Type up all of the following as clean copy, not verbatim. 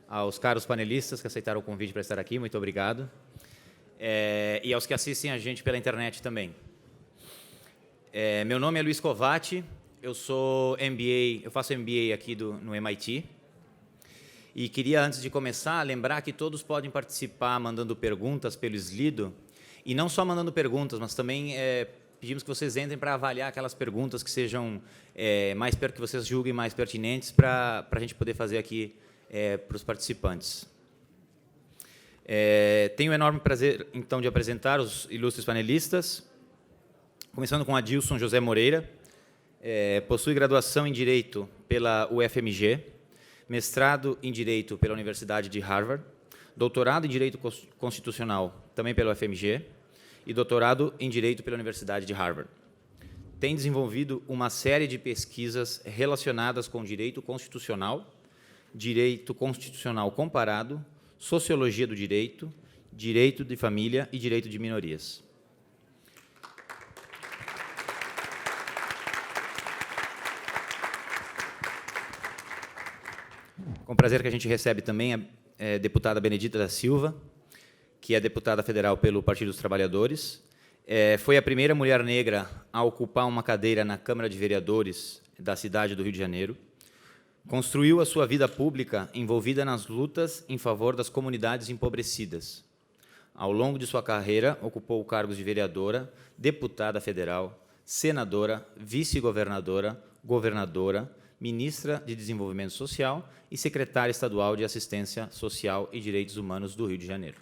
Aos caros panelistas que aceitaram o convite para estar aqui, muito obrigado. E aos que assistem a gente pela internet também. Meu nome é Luiz Covatti, eu faço MBA aqui no MIT. E queria, antes de começar, lembrar que todos podem participar mandando perguntas pelo Slido, e não só mandando perguntas, mas também pedimos que vocês entrem para avaliar aquelas perguntas que sejam que vocês julguem mais pertinentes para a gente poder fazer aqui para os participantes. Tenho o enorme prazer, então, de apresentar os ilustres panelistas, começando com Adilson José Moreira. Possui graduação em Direito pela UFMG, mestrado em Direito pela Universidade de Harvard, doutorado em Direito Constitucional também pela UFMG e doutorado em Direito pela Universidade de Harvard. Tem desenvolvido uma série de pesquisas relacionadas com direito constitucional comparado, sociologia do direito, direito de família e direito de minorias. Com prazer que a gente recebe também a deputada Benedita da Silva, que é deputada federal pelo Partido dos Trabalhadores. Foi a primeira mulher negra a ocupar uma cadeira na Câmara de Vereadores da cidade do Rio de Janeiro. Construiu a sua vida pública envolvida nas lutas em favor das comunidades empobrecidas. Ao longo de sua carreira, ocupou cargos de vereadora, deputada federal, senadora, vice-governadora, governadora, ministra de Desenvolvimento Social e secretária estadual de Assistência Social e Direitos Humanos do Rio de Janeiro.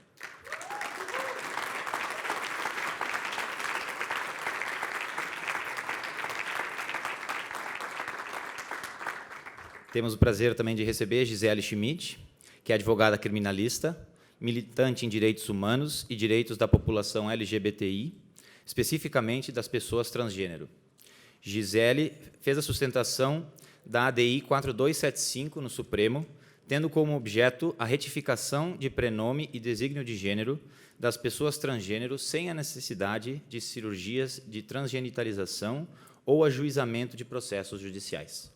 Temos o prazer também de receber Gisele Schmidt, que é advogada criminalista, militante em direitos humanos e direitos da população LGBTI, especificamente das pessoas transgênero. Gisele fez a sustentação da ADI 4275 no Supremo, tendo como objeto a retificação de prenome e desígnio de gênero das pessoas transgênero sem a necessidade de cirurgias de transgenitalização ou ajuizamento de processos judiciais.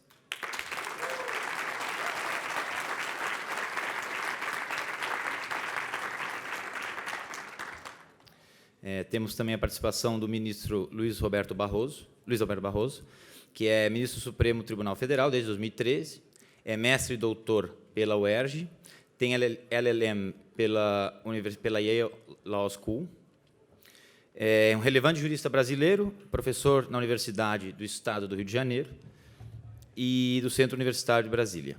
Temos também a participação do ministro Luiz Roberto Barroso, que é ministro do Supremo Tribunal Federal desde 2013, é mestre e doutor pela UERJ, tem LLM pela Yale Law School, é um relevante jurista brasileiro, professor na Universidade do Estado do Rio de Janeiro e do Centro Universitário de Brasília.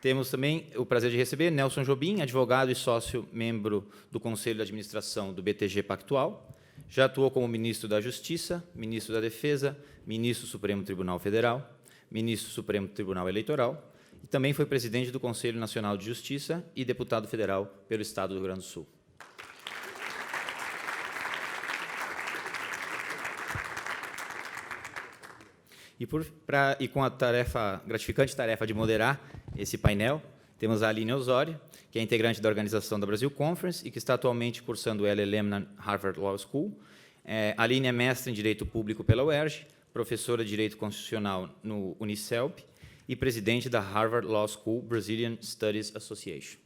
Temos também o prazer de receber Nelson Jobim, advogado e sócio-membro do Conselho de Administração do BTG Pactual. Já atuou como ministro da Justiça, ministro da Defesa, ministro do Supremo Tribunal Federal, ministro do Supremo Tribunal Eleitoral e também foi presidente do Conselho Nacional de Justiça e deputado federal pelo Estado do Rio Grande do Sul. E com a gratificante tarefa de moderar esse painel, temos a Aline Osório, que é integrante da organização da Brasil Conference e que está atualmente cursando o LLM na Harvard Law School. A Aline é mestre em Direito Público pela UERJ, professora de Direito Constitucional no Unicelp e presidente da Harvard Law School Brazilian Studies Association.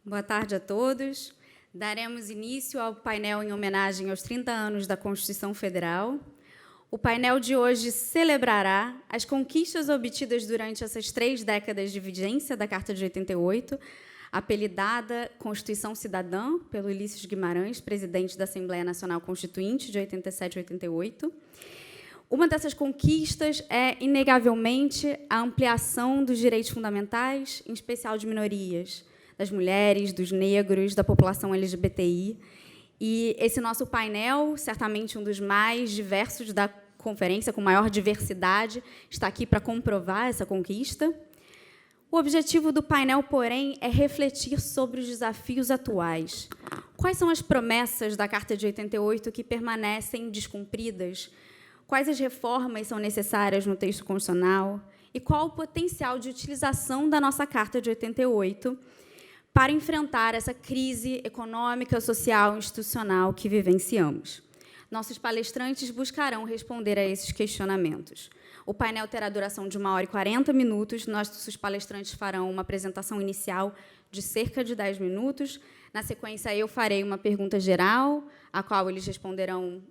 Boa tarde a todos. Daremos início ao painel em homenagem aos 30 anos da Constituição Federal. O painel de hoje celebrará as conquistas obtidas durante essas 3 décadas de vigência da Carta de 88, apelidada Constituição Cidadã pelo Ulisses Guimarães, presidente da Assembleia Nacional Constituinte de 87 e 88. Uma dessas conquistas é, inegavelmente, a ampliação dos direitos fundamentais, em especial de minorias, das mulheres, dos negros, da população LGBTI. E esse nosso painel, certamente um dos mais diversos da conferência, com maior diversidade, está aqui para comprovar essa conquista. O objetivo do painel, porém, é refletir sobre os desafios atuais. Quais são as promessas da Carta de 88 que permanecem descumpridas? Quais as reformas são necessárias no texto constitucional? e qual o potencial de utilização da nossa Carta de 88 para enfrentar essa crise econômica, social e institucional que vivenciamos. Nossos palestrantes buscarão responder a esses questionamentos. O painel terá duração de 1h40. Nossos palestrantes farão uma apresentação inicial de cerca de 10 minutos. Na sequência, eu farei uma pergunta geral, a qual eles responderão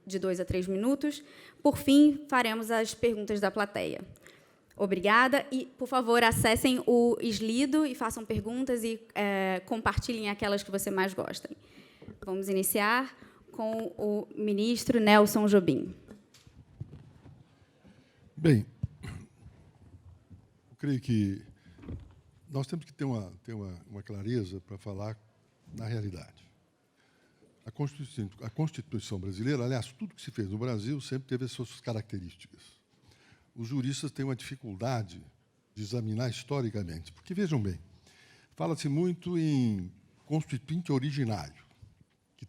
de 2 a 3 minutos. Por fim, faremos as perguntas da plateia. Obrigada. E, por favor, acessem o Slido e façam perguntas e compartilhem aquelas que você mais gostem. Vamos iniciar com o ministro Nelson Jobim. Bem, eu creio que nós temos que ter uma clareza para falar na realidade. A Constituição brasileira, aliás, tudo que se fez no Brasil sempre teve as suas características. Os juristas têm uma dificuldade de examinar historicamente, porque, vejam bem, fala-se muito em constituinte originário, que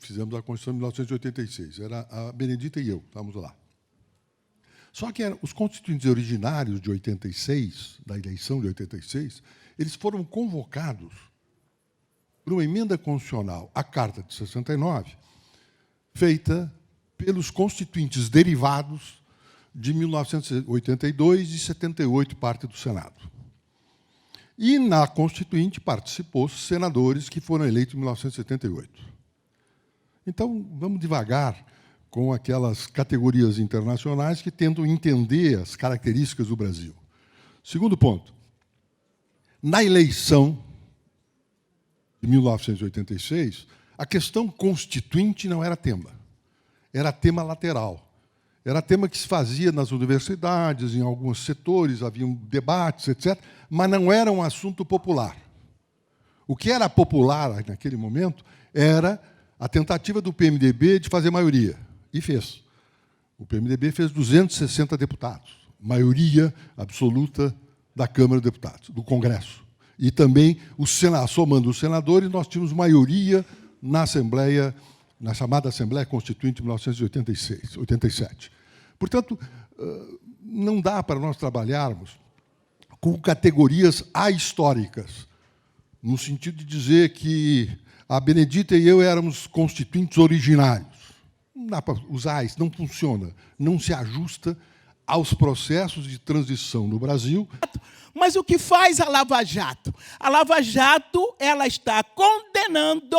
fizemos a Constituição de 1986. Era a Benedita e eu, estávamos lá. Só que os constituintes originários de 86, da eleição de 86, eles foram convocados por uma emenda constitucional à Carta de 69, feita pelos constituintes derivados de 1982 e 78, parte do Senado. E, na Constituinte, participou senadores que foram eleitos em 1978. Então, vamos devagar com aquelas categorias internacionais que tentam entender as características do Brasil. Segundo ponto, na eleição de 1986, a questão constituinte não era tema. Era tema lateral. Era tema que se fazia nas universidades, em alguns setores, haviam debates, etc., mas não era um assunto popular. O que era popular naquele momento era a tentativa do PMDB de fazer maioria. E fez. O PMDB fez 260 deputados, maioria absoluta da Câmara de Deputados, do Congresso. E também, somando os senadores, nós tínhamos maioria na Assembleia, na chamada Assembleia Constituinte de 1987. Portanto, não dá para nós trabalharmos com categorias ahistóricas, no sentido de dizer que a Benedita e eu éramos constituintes originários. Não dá para usar isso, não funciona, não se ajusta aos processos de transição no Brasil. Mas o que faz a Lava Jato? A Lava Jato ela está condenando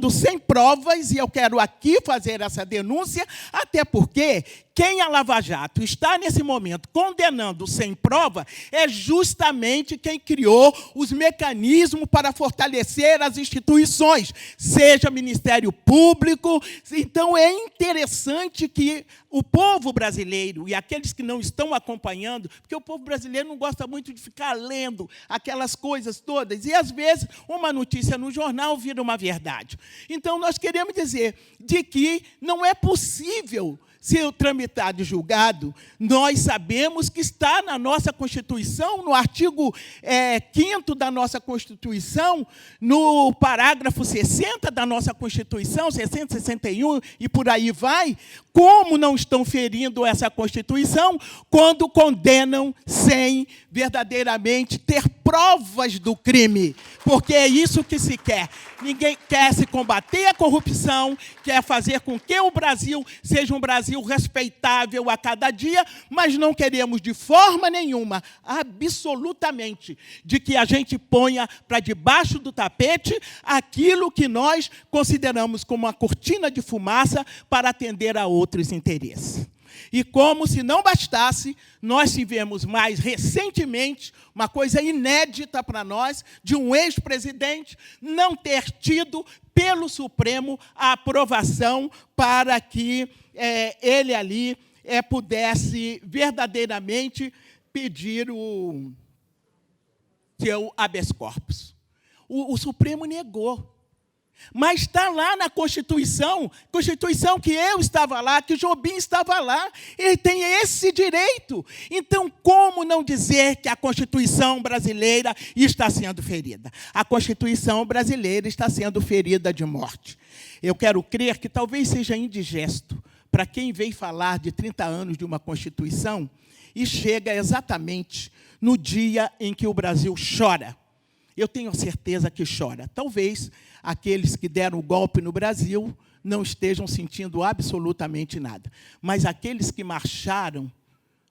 sem provas, e eu quero aqui fazer essa denúncia, até porque quem a Lava Jato está, nesse momento, condenando sem prova é justamente quem criou os mecanismos para fortalecer as instituições, seja Ministério Público. Então, é interessante que o povo brasileiro e aqueles que não estão acompanhando, porque o povo brasileiro não gosta muito de ficar lendo aquelas coisas todas, e, às vezes, uma notícia no jornal vira uma verdade. Então, nós queremos dizer de que não é possível ser tramitado e julgado. Nós sabemos que está na nossa Constituição, no artigo 5º da nossa Constituição, no parágrafo 60 da nossa Constituição, 60, 61, e por aí vai, como não estão ferindo essa Constituição quando condenam sem verdadeiramente ter provas do crime, porque é isso que se quer. Ninguém quer se combater a corrupção, quer fazer com que o Brasil seja um Brasil respeitável a cada dia, mas não queremos de forma nenhuma, absolutamente, de que a gente ponha para debaixo do tapete aquilo que nós consideramos como uma cortina de fumaça para atender a outros interesses. E como se não bastasse, nós tivemos mais recentemente uma coisa inédita para nós, de um ex-presidente não ter tido pelo Supremo a aprovação para que ele ali pudesse verdadeiramente pedir o seu habeas corpus. O Supremo negou. Mas está lá na Constituição que eu estava lá, que Jobim estava lá, ele tem esse direito. Então, como não dizer que a Constituição brasileira está sendo ferida? A Constituição brasileira está sendo ferida de morte. Eu quero crer que talvez seja indigesto para quem veio falar de 30 anos de uma Constituição, e chega exatamente no dia em que o Brasil chora. Eu tenho certeza que chora. Talvez aqueles que deram o golpe no Brasil não estejam sentindo absolutamente nada. Mas aqueles que marcharam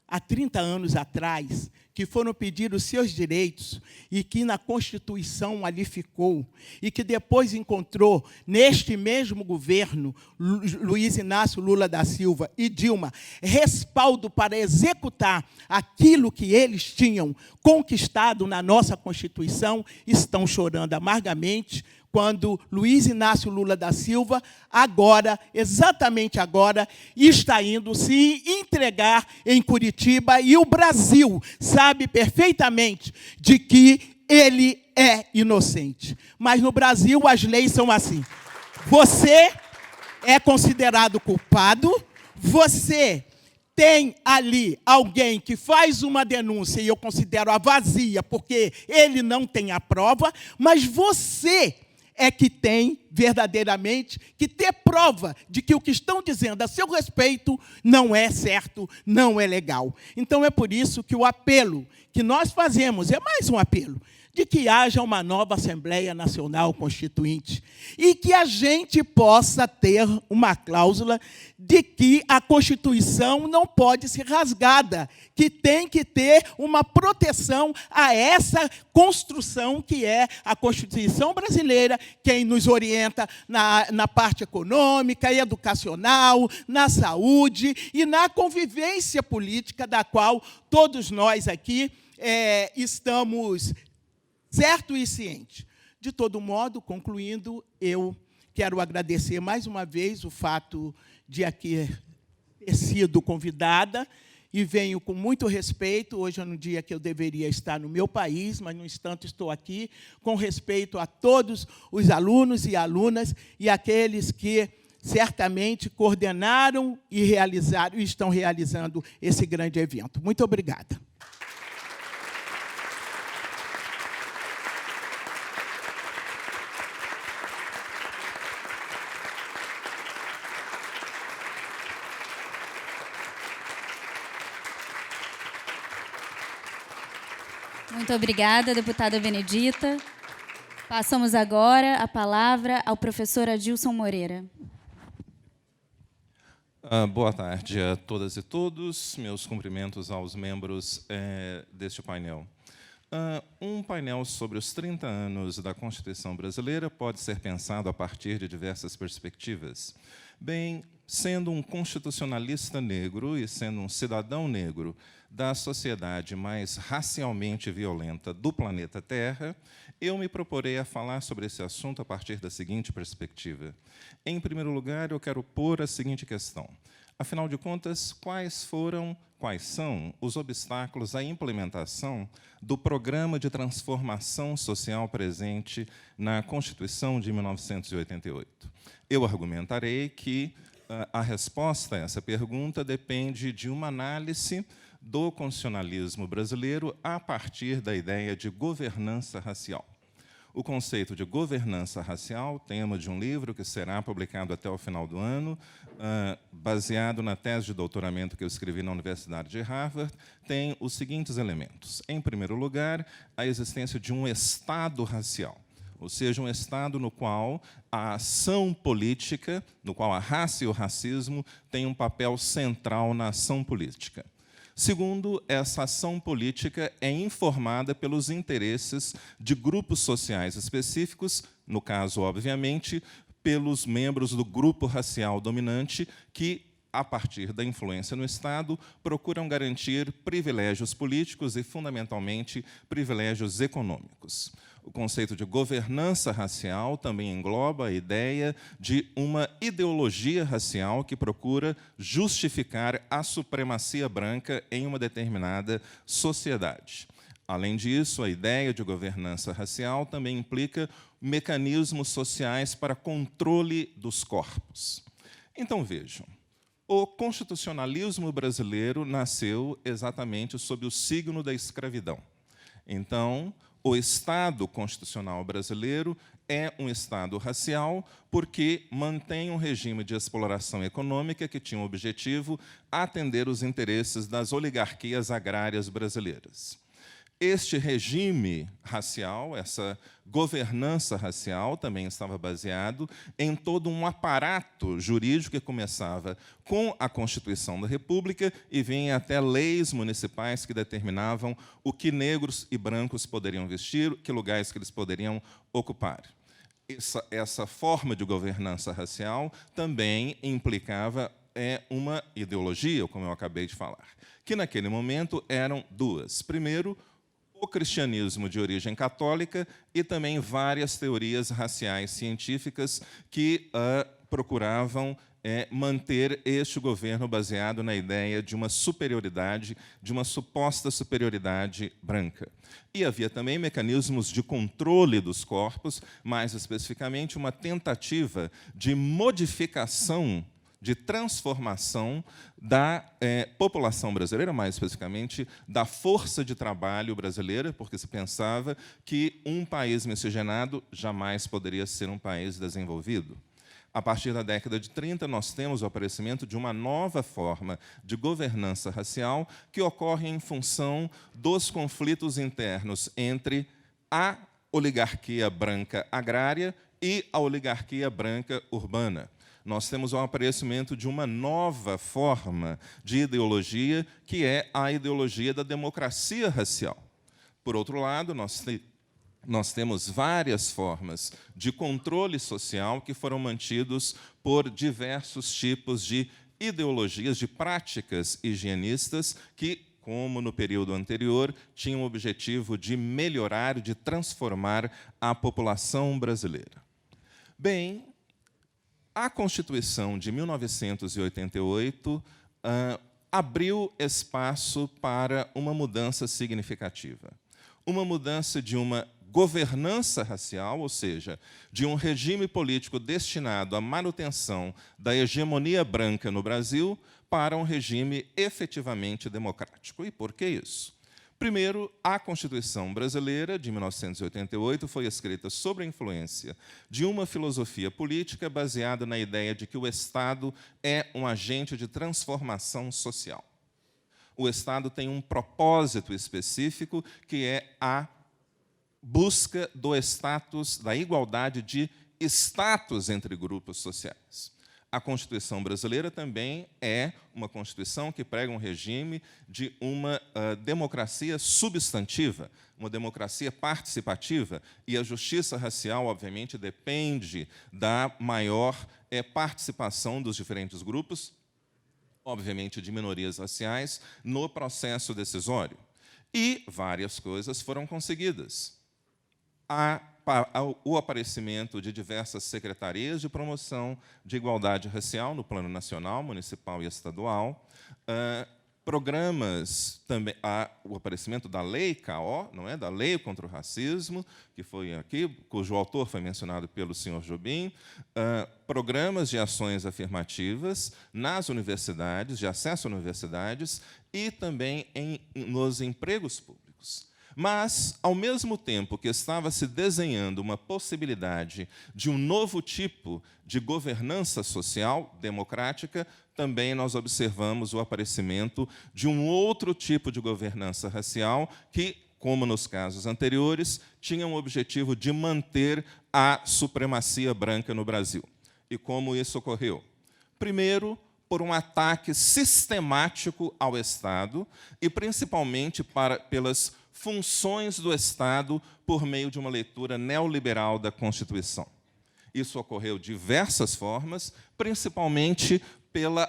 há 30 anos atrás, que foram pedir os seus direitos e que na Constituição ali ficou, e que depois encontrou, neste mesmo governo, Luiz Inácio Lula da Silva e Dilma, respaldo para executar aquilo que eles tinham conquistado na nossa Constituição, estão chorando amargamente, quando Luiz Inácio Lula da Silva, agora, exatamente agora, está indo se entregar em Curitiba, e o Brasil sabe perfeitamente de que ele é inocente. Mas no Brasil as leis são assim. Você é considerado culpado, você tem ali alguém que faz uma denúncia, e eu considero a vazia, porque ele não tem a prova, mas você é que tem, verdadeiramente, que ter prova de que o que estão dizendo a seu respeito não é certo, não é legal. Então, é por isso que o apelo que nós fazemos é mais um apelo, de que haja uma nova Assembleia Nacional Constituinte e que a gente possa ter uma cláusula de que a Constituição não pode ser rasgada, que tem que ter uma proteção a essa construção que é a Constituição brasileira, quem nos orienta na parte econômica e educacional, na saúde e na convivência política, da qual todos nós aqui estamos certo e ciente. De todo modo, concluindo, eu quero agradecer mais uma vez o fato de aqui ter sido convidada, e venho com muito respeito. Hoje é um dia que eu deveria estar no meu país, mas, no entanto, estou aqui com respeito a todos os alunos e alunas e aqueles que certamente coordenaram e realizaram e estão realizando esse grande evento. Muito obrigada. Muito obrigada, deputada Benedita. Passamos agora a palavra ao professor Adilson Moreira. Boa tarde a todas e todos. Meus cumprimentos aos membros deste painel. Um painel sobre os 30 anos da Constituição brasileira pode ser pensado a partir de diversas perspectivas. Bem, sendo um constitucionalista negro e sendo um cidadão negro da sociedade mais racialmente violenta do planeta Terra, eu me proporei a falar sobre esse assunto a partir da seguinte perspectiva. Em primeiro lugar, eu quero pôr a seguinte questão. Afinal de contas, quais são os obstáculos à implementação do programa de transformação social presente na Constituição de 1988? Eu argumentarei que a resposta a essa pergunta depende de uma análise do constitucionalismo brasileiro a partir da ideia de governança racial. O conceito de governança racial, tema de um livro que será publicado até o final do ano, baseado na tese de doutoramento que eu escrevi na Universidade de Harvard, tem os seguintes elementos. Em primeiro lugar, a existência de um Estado racial, ou seja, um Estado no qual a ação política, no qual a raça e o racismo têm um papel central na ação política. Segundo, essa ação política é informada pelos interesses de grupos sociais específicos, no caso, obviamente, pelos membros do grupo racial dominante, que, a partir da influência no Estado, procuram garantir privilégios políticos e, fundamentalmente, privilégios econômicos. O conceito de governança racial também engloba a ideia de uma ideologia racial que procura justificar a supremacia branca em uma determinada sociedade. Além disso, a ideia de governança racial também implica mecanismos sociais para controle dos corpos. Então, vejam, o constitucionalismo brasileiro nasceu exatamente sob o signo da escravidão. Então, o Estado constitucional brasileiro é um Estado racial porque mantém um regime de exploração econômica que tinha o objetivo atender os interesses das oligarquias agrárias brasileiras. Este regime racial, essa governança racial, também estava baseado em todo um aparato jurídico que começava com a Constituição da República e vinha até leis municipais que determinavam o que negros e brancos poderiam vestir, que lugares que eles poderiam ocupar. Essa forma de governança racial também implicava uma ideologia, como eu acabei de falar, que naquele momento eram duas. Primeiro, o cristianismo de origem católica e também várias teorias raciais científicas que procuravam manter este governo baseado na ideia de uma superioridade, de uma suposta superioridade branca. E havia também mecanismos de controle dos corpos, mais especificamente uma tentativa de modificação, de transformação da população brasileira, mais especificamente da força de trabalho brasileira, porque se pensava que um país miscigenado jamais poderia ser um país desenvolvido. A partir da década de 30, nós temos o aparecimento de uma nova forma de governança racial que ocorre em função dos conflitos internos entre a oligarquia branca agrária e a oligarquia branca urbana. Nós temos o aparecimento de uma nova forma de ideologia, que é a ideologia da democracia racial. Por outro lado, nós temos várias formas de controle social que foram mantidos por diversos tipos de ideologias, de práticas higienistas que, como no período anterior, tinham o objetivo de melhorar, de transformar a população brasileira. Bem, a Constituição de 1988 abriu espaço para uma mudança significativa. Uma mudança de uma governança racial, ou seja, de um regime político destinado à manutenção da hegemonia branca no Brasil, para um regime efetivamente democrático. E por que isso? Primeiro, a Constituição brasileira, de 1988, foi escrita sob a influência de uma filosofia política baseada na ideia de que o Estado é um agente de transformação social. O Estado tem um propósito específico, que é a busca do status, da igualdade de status entre grupos sociais. A Constituição brasileira também é uma Constituição que prega um regime de uma democracia substantiva, uma democracia participativa, e a justiça racial, obviamente, depende da maior participação dos diferentes grupos, obviamente de minorias raciais, no processo decisório. E várias coisas foram conseguidas. O aparecimento de diversas secretarias de promoção de igualdade racial no plano nacional, municipal e estadual, programas também, o aparecimento da Lei CAO, não é, da Lei contra o Racismo, que foi aqui, cujo autor foi mencionado pelo senhor Jobim, programas de ações afirmativas nas universidades, de acesso a universidades e também nos empregos públicos. Mas, ao mesmo tempo que estava se desenhando uma possibilidade de um novo tipo de governança social democrática, também nós observamos o aparecimento de um outro tipo de governança racial que, como nos casos anteriores, tinha o objetivo de manter a supremacia branca no Brasil. E como isso ocorreu? Primeiro, por um ataque sistemático ao Estado e, principalmente, pelas funções do Estado por meio de uma leitura neoliberal da Constituição. Isso ocorreu de diversas formas, principalmente pela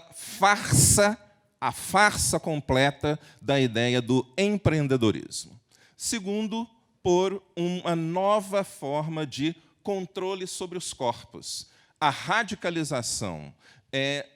a farsa completa da ideia do empreendedorismo. Segundo, por uma nova forma de controle sobre os corpos. A radicalização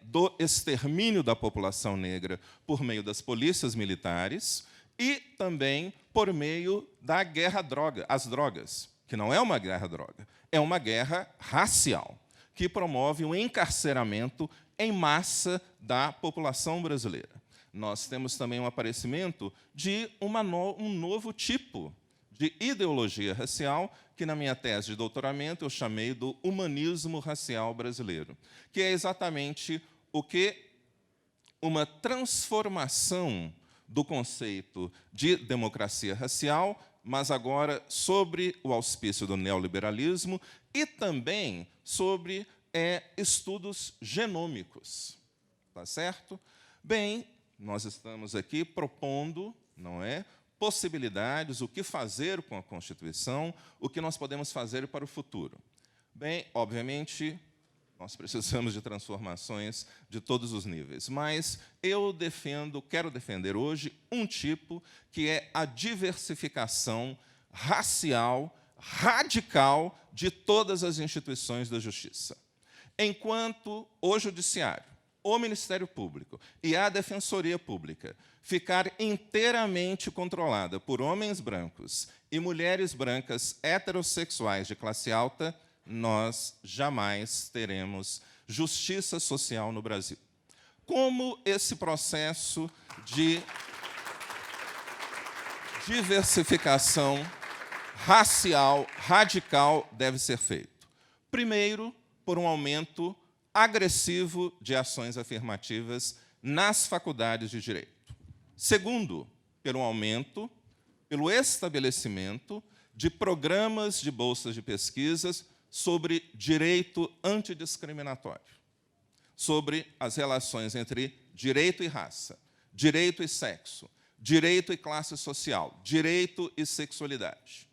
do extermínio da população negra por meio das polícias militares e também por meio da guerra às drogas, que não é uma guerra-droga, é uma guerra racial, que promove um encarceramento em massa da população brasileira. Nós temos também um aparecimento de um novo tipo de ideologia racial, que na minha tese de doutoramento eu chamei do humanismo racial brasileiro, que é exatamente o que uma transformação do conceito de democracia racial, mas agora sobre o auspício do neoliberalismo e também sobre estudos genômicos. Tá certo? Bem, nós estamos aqui propondo, não é, possibilidades, o que fazer com a Constituição, o que nós podemos fazer para o futuro. Bem, obviamente, nós precisamos de transformações de todos os níveis, mas eu quero defender hoje um tipo que é a diversificação racial radical de todas as instituições da justiça. Enquanto o Judiciário, o Ministério Público e a Defensoria Pública ficar inteiramente controlada por homens brancos e mulheres brancas heterossexuais de classe alta, nós jamais teremos justiça social no Brasil. Como esse processo de diversificação racial radical deve ser feito? Primeiro, por um aumento agressivo de ações afirmativas nas faculdades de direito. Segundo, pelo estabelecimento de programas de bolsas de pesquisas sobre direito antidiscriminatório, sobre as relações entre direito e raça, direito e sexo, direito e classe social, direito e sexualidade.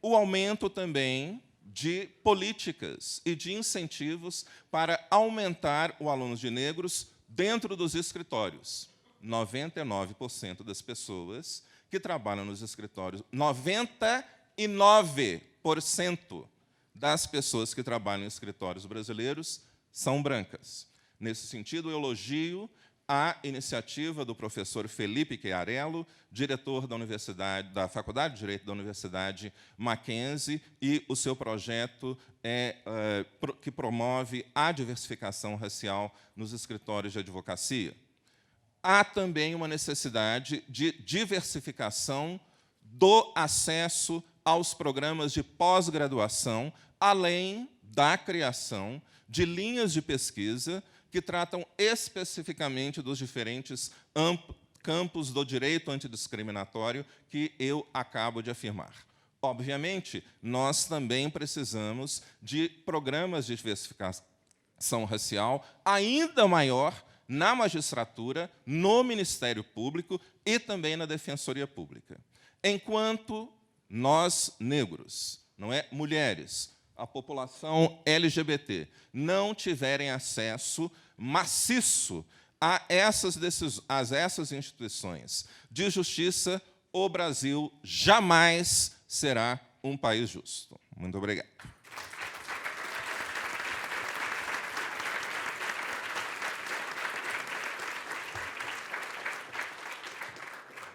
O aumento também de políticas e de incentivos para aumentar o aluno de negros dentro dos escritórios. 99% das pessoas que trabalham nos escritórios, 99% das pessoas que trabalham em escritórios brasileiros são brancas. Nesse sentido, eu elogio a iniciativa do professor Felipe Chiarello, diretor da Faculdade de Direito da Universidade Mackenzie, e o seu projeto que promove a diversificação racial nos escritórios de advocacia. Há também uma necessidade de diversificação do acesso aos programas de pós-graduação, além da criação de linhas de pesquisa que tratam especificamente dos diferentes campos do direito antidiscriminatório que eu acabo de afirmar. Obviamente, nós também precisamos de programas de diversificação racial ainda maior na magistratura, no Ministério Público e também na Defensoria Pública. Enquanto nós, negros, mulheres, a população LGBT, não tiverem acesso maciço a essas instituições de justiça, o Brasil jamais será um país justo. Muito obrigado.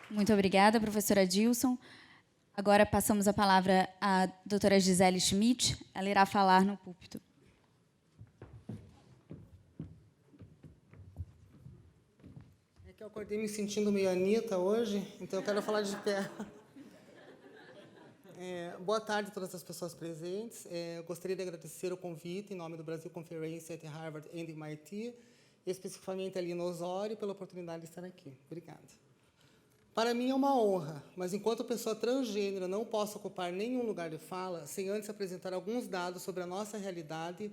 Muito obrigada, professora Dilson. Agora passamos a palavra à doutora Gisele Schmidt. Ela irá falar no púlpito. É que eu acordei me sentindo meio Anitta hoje, então eu quero falar de pé. Boa tarde a todas as pessoas presentes. Eu gostaria de agradecer o convite em nome do Brasil Conference at Harvard and MIT, especificamente a Lina Osório, pela oportunidade de estar aqui. Obrigada. Para mim é uma honra, mas enquanto pessoa transgênero não posso ocupar nenhum lugar de fala sem antes apresentar alguns dados sobre a nossa realidade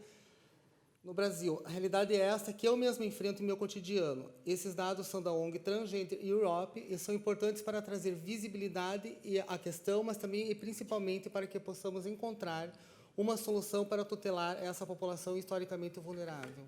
no Brasil. A realidade é esta que eu mesmo enfrento em meu cotidiano. Esses dados são da ONG Transgender Europe e são importantes para trazer visibilidade à questão, mas também e principalmente para que possamos encontrar uma solução para tutelar essa população historicamente vulnerável.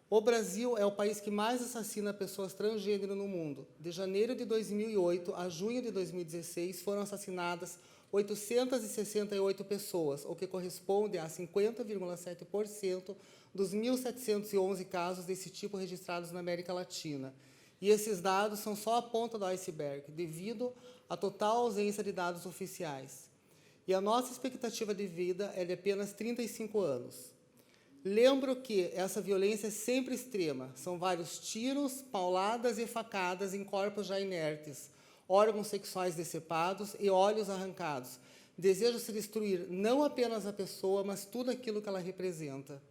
O Brasil é o país que mais assassina pessoas transgênero no mundo. De janeiro de 2008 a junho de 2016, foram assassinadas 868 pessoas, o que corresponde a 50,7% dos 1.711 casos desse tipo registrados na América Latina. E esses dados são só a ponta do iceberg, devido à total ausência de dados oficiais. E a nossa expectativa de vida é de apenas 35 anos. Lembro que essa violência é sempre extrema. São vários tiros, pauladas e facadas em corpos já inertes, órgãos sexuais decepados e olhos arrancados. Deseja-se destruir não apenas a pessoa, mas tudo aquilo que ela representa.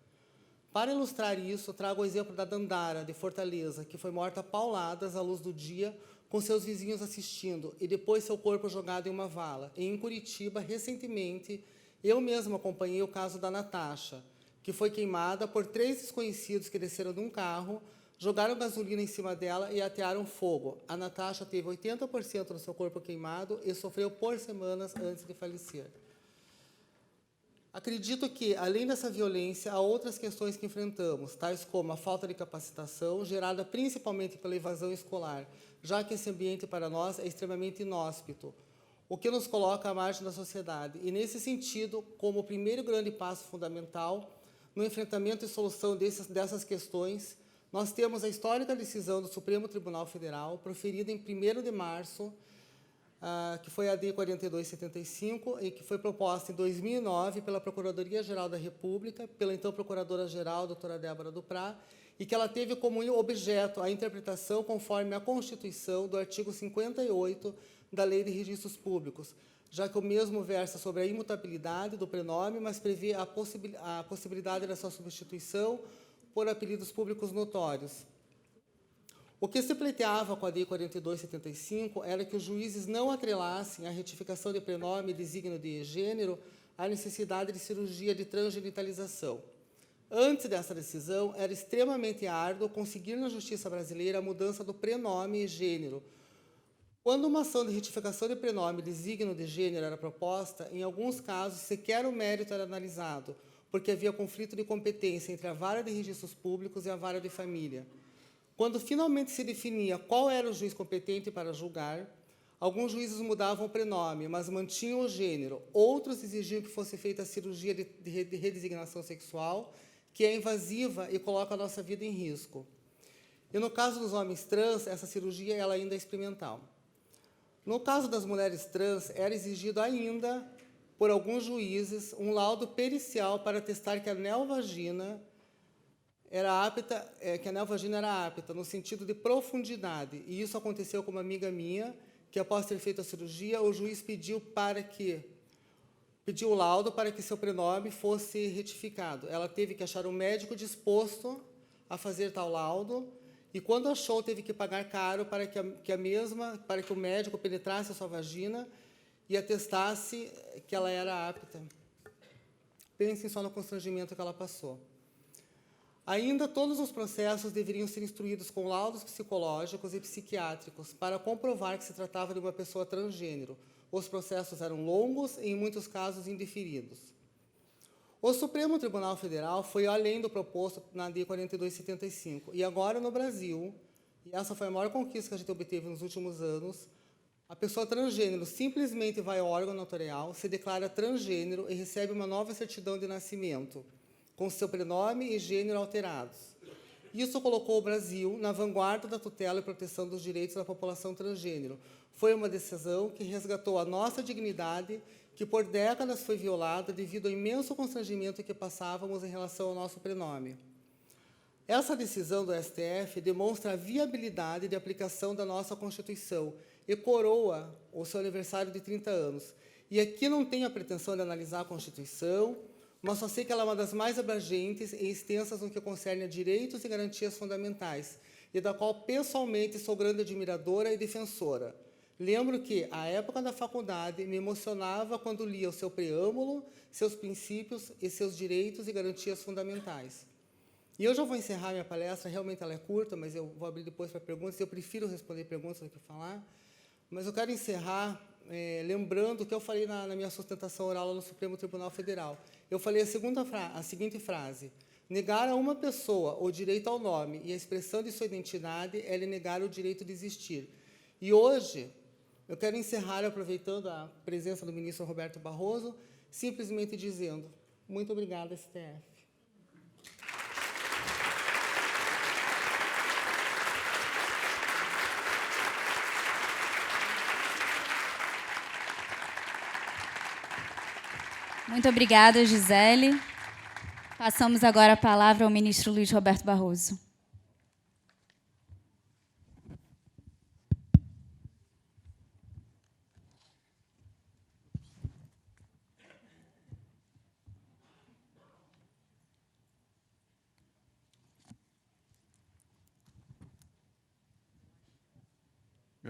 Para ilustrar isso, trago o exemplo da Dandara, de Fortaleza, que foi morta a pauladas à luz do dia, com seus vizinhos assistindo, e depois seu corpo jogado em uma vala. E em Curitiba, recentemente, eu mesma acompanhei o caso da Natasha, que foi queimada por 3 desconhecidos que desceram de um carro, jogaram gasolina em cima dela e atearam fogo. A Natasha teve 80% do seu corpo queimado e sofreu por semanas antes de falecer. Acredito que, além dessa violência, há outras questões que enfrentamos, tais como a falta de capacitação, gerada principalmente pela evasão escolar, já que esse ambiente para nós é extremamente inóspito, o que nos coloca à margem da sociedade. E, nesse sentido, como o primeiro grande passo fundamental no enfrentamento e solução dessas questões, nós temos a histórica decisão do Supremo Tribunal Federal, proferida em 1º de março, que foi a AD 4275, e que foi proposta em 2009 pela Procuradoria-Geral da República, pela então Procuradora-Geral, doutora Débora Duprá, e que ela teve como objeto a interpretação conforme a Constituição do artigo 58 da Lei de Registros Públicos, já que o mesmo versa sobre a imutabilidade do prenome, mas prevê a possibilidade da sua substituição por apelidos públicos notórios. O que se pleiteava com a AD 4275 era que os juízes não atrelassem a retificação de prenome e desígnio de gênero à necessidade de cirurgia de transgenitalização. Antes dessa decisão, era extremamente árduo conseguir na justiça brasileira a mudança do prenome e gênero. Quando uma ação de retificação de prenome e desígnio de gênero era proposta, em alguns casos, sequer o mérito era analisado, porque havia conflito de competência entre a Vara de Registros Públicos e a Vara de Família. Quando finalmente se definia qual era o juiz competente para julgar, alguns juízes mudavam o prenome, mas mantinham o gênero. Outros exigiam que fosse feita a cirurgia de redesignação sexual, que é invasiva e coloca a nossa vida em risco. E, no caso dos homens trans, essa cirurgia ela ainda é experimental. No caso das mulheres trans, era exigido ainda, por alguns juízes, um laudo pericial para atestar que a neovagina era apta, no sentido de profundidade. E isso aconteceu com uma amiga minha, que, após ter feito a cirurgia, o juiz pediu o laudo para que seu prenome fosse retificado. Ela teve que achar um médico disposto a fazer tal laudo, e, quando achou, teve que pagar caro para que o médico penetrasse a sua vagina e atestasse que ela era apta. Pensem só no constrangimento que ela passou. Ainda, todos os processos deveriam ser instruídos com laudos psicológicos e psiquiátricos para comprovar que se tratava de uma pessoa transgênero. Os processos eram longos e, em muitos casos, indeferidos. O Supremo Tribunal Federal foi além do proposto na AD 4275. E agora, no Brasil, e essa foi a maior conquista que a gente obteve nos últimos anos, a pessoa transgênero simplesmente vai ao órgão notarial, se declara transgênero e recebe uma nova certidão de nascimento, com seu prenome e gênero alterados. Isso colocou o Brasil na vanguarda da tutela e proteção dos direitos da população transgênero. Foi uma decisão que resgatou a nossa dignidade, que por décadas foi violada devido ao imenso constrangimento que passávamos em relação ao nosso prenome. Essa decisão do STF demonstra a viabilidade de aplicação da nossa Constituição e coroa o seu aniversário de 30 anos. E aqui não tenho a pretensão de analisar a Constituição, mas só sei que ela é uma das mais abrangentes e extensas no que concerne a direitos e garantias fundamentais, e da qual, pessoalmente, sou grande admiradora e defensora. Lembro que, à época da faculdade, me emocionava quando lia o seu preâmbulo, seus princípios e seus direitos e garantias fundamentais. E eu já vou encerrar minha palestra, realmente ela é curta, mas eu vou abrir depois para perguntas, eu prefiro responder perguntas do que falar, mas eu quero encerrar lembrando o que eu falei na minha sustentação oral lá no Supremo Tribunal Federal. Eu falei a seguinte frase: negar a uma pessoa o direito ao nome e a expressão de sua identidade é lhe negar o direito de existir. E hoje, eu quero encerrar, aproveitando a presença do ministro Roberto Barroso, simplesmente dizendo: muito obrigada, STF. Muito obrigada, Gisele. Passamos agora a palavra ao ministro Luiz Roberto Barroso.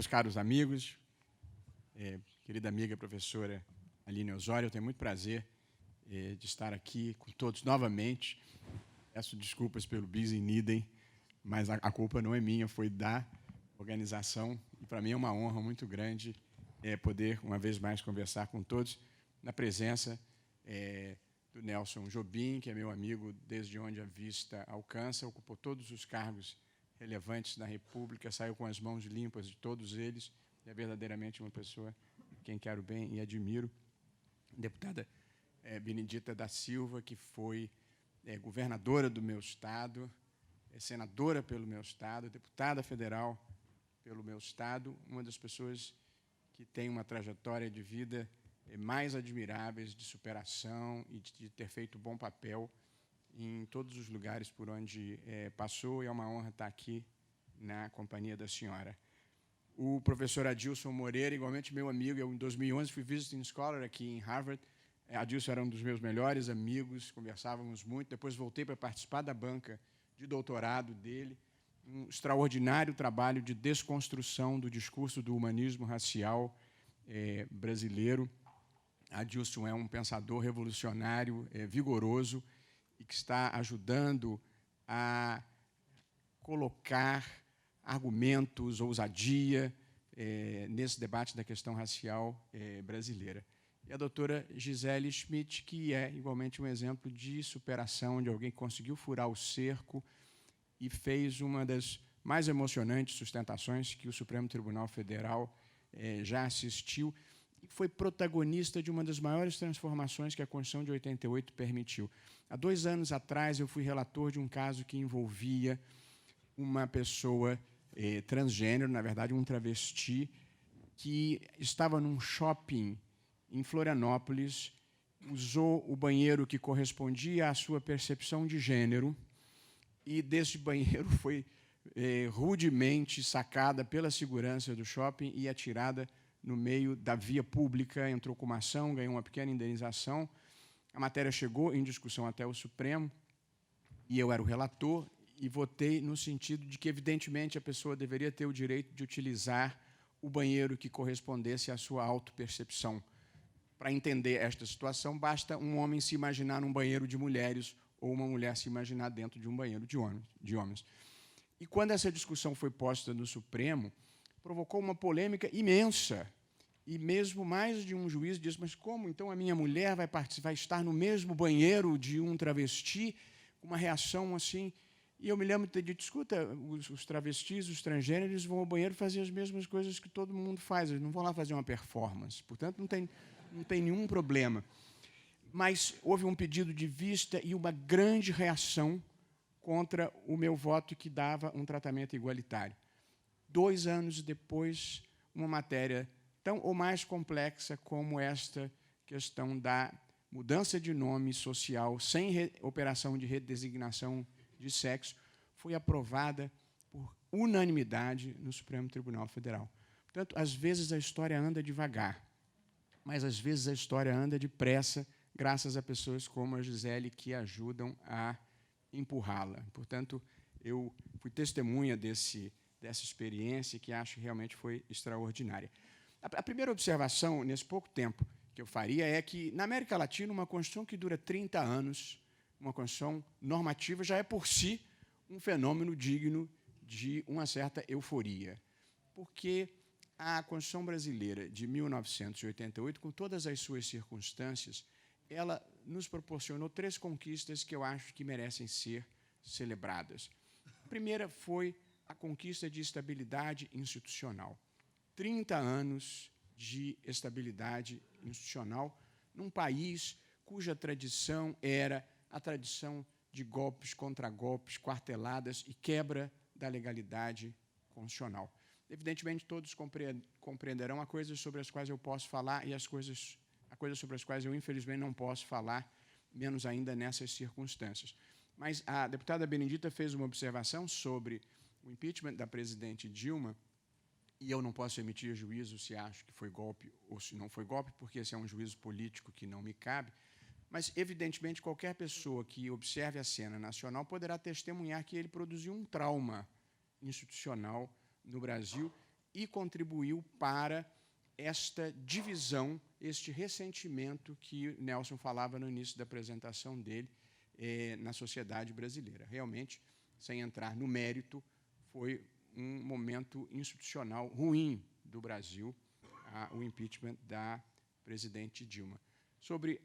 Meus caros amigos, querida amiga professora Aline Osório, eu tenho muito prazer de estar aqui com todos novamente. Peço desculpas pelo bis in idem, mas a culpa não é minha, foi da organização. E, para mim, é uma honra muito grande poder, uma vez mais, conversar com todos, na presença do Nelson Jobim, que é meu amigo desde onde a vista alcança, ocupou todos os cargos relevantes na República, saiu com as mãos limpas de todos eles, e é verdadeiramente uma pessoa quem quero bem e admiro. Deputada Benedita da Silva, que foi governadora do meu estado, senadora pelo meu estado, deputada federal pelo meu estado, uma das pessoas que tem uma trajetória de vida mais admiráveis, de superação e de ter feito bom papel em todos os lugares por onde passou, e é uma honra estar aqui na companhia da senhora. O professor Adilson Moreira, igualmente meu amigo, eu, em 2011, fui visiting scholar aqui em Harvard. Adilson era um dos meus melhores amigos, conversávamos muito. Depois voltei para participar da banca de doutorado dele. Um extraordinário trabalho de desconstrução do discurso do humanismo racial brasileiro. Adilson é um pensador revolucionário, vigoroso, e que está ajudando a colocar argumentos, ousadia, nesse debate da questão racial brasileira. E a doutora Gisele Schmidt, que é igualmente um exemplo de superação, de alguém que conseguiu furar o cerco e fez uma das mais emocionantes sustentações que o Supremo Tribunal Federal já assistiu, e foi protagonista de uma das maiores transformações que a Constituição de 88 permitiu. Há 2 anos atrás, eu fui relator de um caso que envolvia uma pessoa transgênero, na verdade, um travesti, que estava num shopping em Florianópolis, usou o banheiro que correspondia à sua percepção de gênero, e desse banheiro foi rudemente sacada pela segurança do shopping e atirada no meio da via pública, entrou com uma ação, ganhou uma pequena indenização. A matéria chegou em discussão até o Supremo, e eu era o relator, e votei no sentido de que, evidentemente, a pessoa deveria ter o direito de utilizar o banheiro que correspondesse à sua autopercepção. Para entender esta situação, basta um homem se imaginar num banheiro de mulheres ou uma mulher se imaginar dentro de um banheiro de homens. E, quando essa discussão foi posta no Supremo, provocou uma polêmica imensa. E mesmo mais de um juiz disse, mas como então a minha mulher vai estar no mesmo banheiro de um travesti? Uma reação assim. E eu me lembro de ter dito, escuta, os travestis, os transgêneros vão ao banheiro fazer as mesmas coisas que todo mundo faz, eles não vão lá fazer uma performance, portanto, não tem nenhum problema. Mas houve um pedido de vista e uma grande reação contra o meu voto, que dava um tratamento igualitário. 2 anos depois, uma matéria tão ou mais complexa como esta questão da mudança de nome social sem operação de redesignação de sexo, foi aprovada por unanimidade no Supremo Tribunal Federal. Portanto, às vezes a história anda devagar, mas às vezes a história anda depressa, graças a pessoas como a Gisele, que ajudam a empurrá-la. Portanto, eu fui testemunha dessa experiência, que acho que realmente foi extraordinária. A primeira observação, nesse pouco tempo que eu faria, é que, na América Latina, uma Constituição que dura 30 anos, uma Constituição normativa, já é, por si, um fenômeno digno de uma certa euforia. Porque a Constituição brasileira de 1988, com todas as suas circunstâncias, ela nos proporcionou 3 conquistas que eu acho que merecem ser celebradas. A primeira foi a conquista de estabilidade institucional. 30 anos de estabilidade institucional num país cuja tradição era a tradição de golpes, contragolpes, quarteladas e quebra da legalidade constitucional. Evidentemente, todos compreenderão há coisas sobre as quais eu posso falar e há coisas sobre as quais eu, infelizmente, não posso falar, menos ainda nessas circunstâncias. Mas a deputada Benedita fez uma observação sobre o impeachment da presidente Dilma, e eu não posso emitir juízo se acho que foi golpe ou se não foi golpe, porque esse é um juízo político que não me cabe, mas, evidentemente, qualquer pessoa que observe a cena nacional poderá testemunhar que ele produziu um trauma institucional no Brasil e contribuiu para esta divisão, este ressentimento que Nelson falava no início da apresentação dele na sociedade brasileira. Realmente, sem entrar no mérito, foi um momento institucional ruim do Brasil, o impeachment da presidente Dilma. Sobre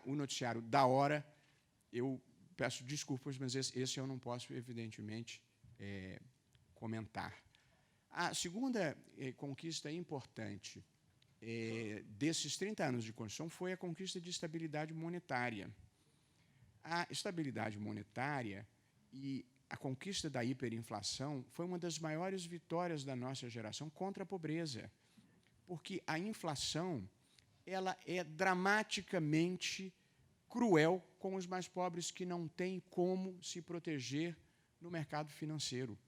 o noticiário da hora, eu peço desculpas, mas esse eu não posso, evidentemente, comentar. A segunda conquista importante desses 30 anos de Constituição foi a conquista de estabilidade monetária. A estabilidade monetária e a conquista da hiperinflação foi uma das maiores vitórias da nossa geração contra a pobreza, porque a inflação ela é dramaticamente cruel com os mais pobres que não têm como se proteger no mercado financeiro.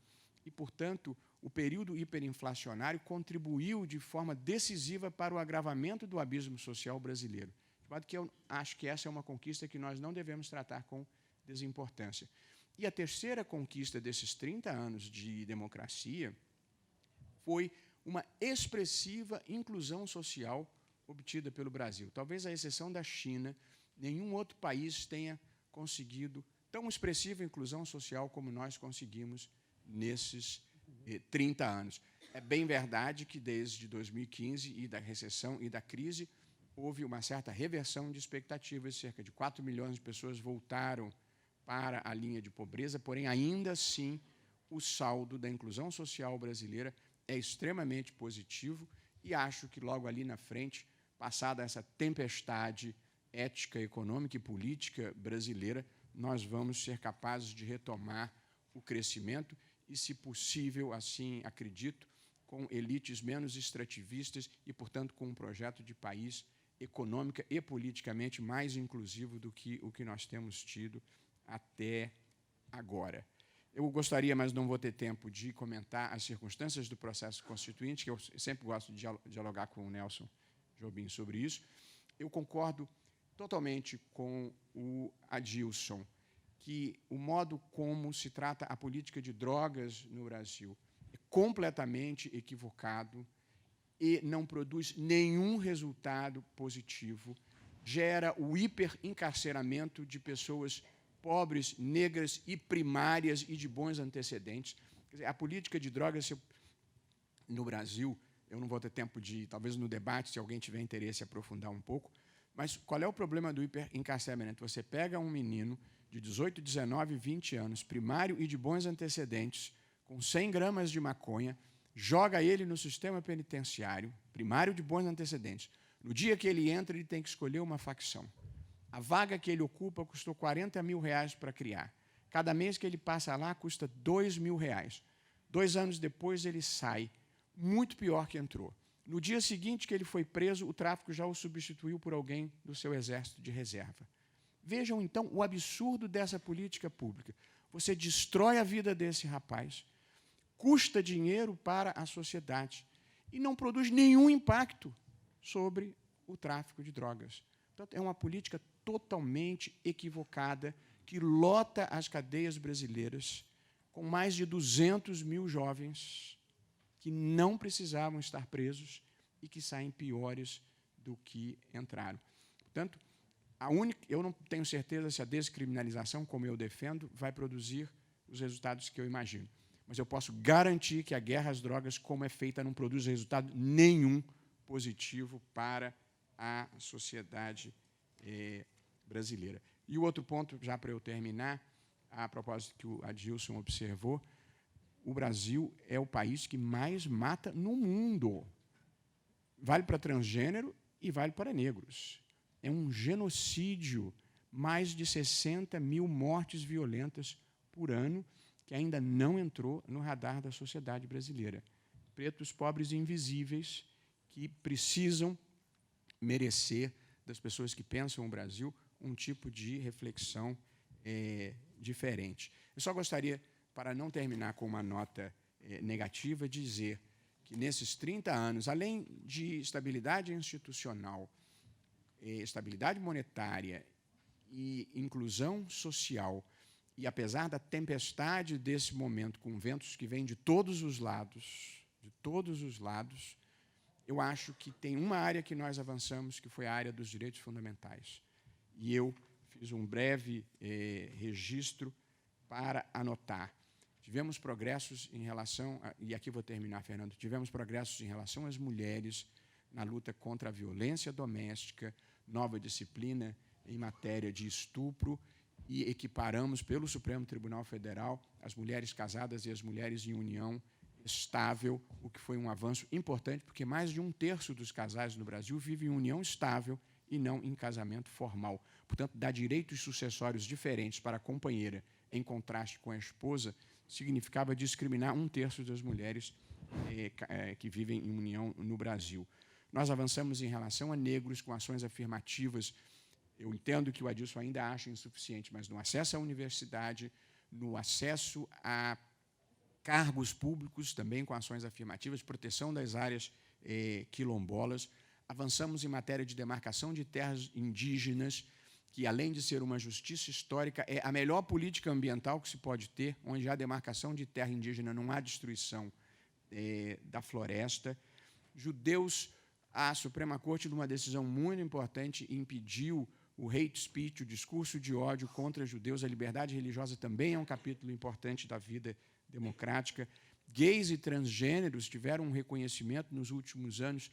E, portanto, o período hiperinflacionário contribuiu de forma decisiva para o agravamento do abismo social brasileiro. De modo que eu acho que essa é uma conquista que nós não devemos tratar com desimportância. E a terceira conquista desses 30 anos de democracia foi uma expressiva inclusão social obtida pelo Brasil. Talvez, à exceção da China, nenhum outro país tenha conseguido tão expressiva inclusão social como nós conseguimos nesses 30 anos. É bem verdade que, desde 2015 e da recessão e da crise, houve uma certa reversão de expectativas, cerca de 4 milhões de pessoas voltaram para a linha de pobreza, porém, ainda assim, o saldo da inclusão social brasileira é extremamente positivo e acho que, logo ali na frente, passada essa tempestade ética, econômica e política brasileira, nós vamos ser capazes de retomar o crescimento e, se possível, assim acredito, com elites menos extrativistas e, portanto, com um projeto de país econômica e politicamente mais inclusivo do que o que nós temos tido até agora. Eu gostaria, mas não vou ter tempo, de comentar as circunstâncias do processo constituinte, que eu sempre gosto de dialogar com o Nelson Jobim sobre isso. Eu concordo totalmente com o Adilson, que o modo como se trata a política de drogas no Brasil é completamente equivocado e não produz nenhum resultado positivo, gera o hiperencarceramento de pessoas pobres, negras e primárias e de bons antecedentes. Quer dizer, a política de drogas no Brasil, eu não vou ter tempo de, talvez no debate, se alguém tiver interesse, aprofundar um pouco, mas qual é o problema do hiperencarceramento? Você pega um menino de 18, 19, 20 anos, primário e de bons antecedentes, com 100 gramas de maconha, joga ele no sistema penitenciário, primário de bons antecedentes. No dia que ele entra, ele tem que escolher uma facção. A vaga que ele ocupa custou R$40 mil para criar. Cada mês que ele passa lá custa R$2 mil. 2 anos depois, ele sai, muito pior que entrou. No dia seguinte que ele foi preso, o tráfico já o substituiu por alguém do seu exército de reserva. Vejam, então, o absurdo dessa política pública. Você destrói a vida desse rapaz, custa dinheiro para a sociedade e não produz nenhum impacto sobre o tráfico de drogas. Portanto, é uma política totalmente equivocada que lota as cadeias brasileiras com mais de 200 mil jovens que não precisavam estar presos e que saem piores do que entraram. Portanto, eu não tenho certeza se a descriminalização, como eu defendo, vai produzir os resultados que eu imagino. Mas eu posso garantir que a guerra às drogas, como é feita, não produz resultado nenhum positivo para a sociedade brasileira. E o outro ponto, já para eu terminar, a propósito que o Adilson observou, o Brasil é o país que mais mata no mundo. Vale para transgênero e vale para negros. É um genocídio, mais de 60 mil mortes violentas por ano, que ainda não entrou no radar da sociedade brasileira. Pretos, pobres e invisíveis que precisam merecer das pessoas que pensam o Brasil um tipo de reflexão diferente. Eu só gostaria, para não terminar com uma nota negativa, dizer que, nesses 30 anos, além de estabilidade institucional, estabilidade monetária e inclusão social, e apesar da tempestade desse momento, com ventos que vêm de todos os lados, de todos os lados. Eu acho que tem uma área que nós avançamos, que foi a área dos direitos fundamentais. E eu fiz um breve registro para anotar. Tivemos progressos em relação, e aqui vou terminar, Fernando, tivemos progressos em relação às mulheres na luta contra a violência doméstica, nova disciplina em matéria de estupro, e equiparamos pelo Supremo Tribunal Federal as mulheres casadas e as mulheres em união estável, o que foi um avanço importante, porque mais de 1/3 dos casais no Brasil vivem em união estável e não em casamento formal. Portanto, dar direitos sucessórios diferentes para a companheira, em contraste com a esposa, significava discriminar 1/3 das mulheres que vivem em união no Brasil. Nós avançamos em relação a negros com ações afirmativas. Eu entendo que o Adilson ainda acha insuficiente, mas no acesso à universidade, no acesso a cargos públicos, também com ações afirmativas, proteção das áreas quilombolas. Avançamos em matéria de demarcação de terras indígenas, que, além de ser uma justiça histórica, é a melhor política ambiental que se pode ter, onde há demarcação de terra indígena, não há destruição da floresta. Judeus, a Suprema Corte, numa decisão muito importante, impediu o hate speech, o discurso de ódio contra judeus. A liberdade religiosa também é um capítulo importante da vida democrática. Gays e transgêneros tiveram um reconhecimento nos últimos anos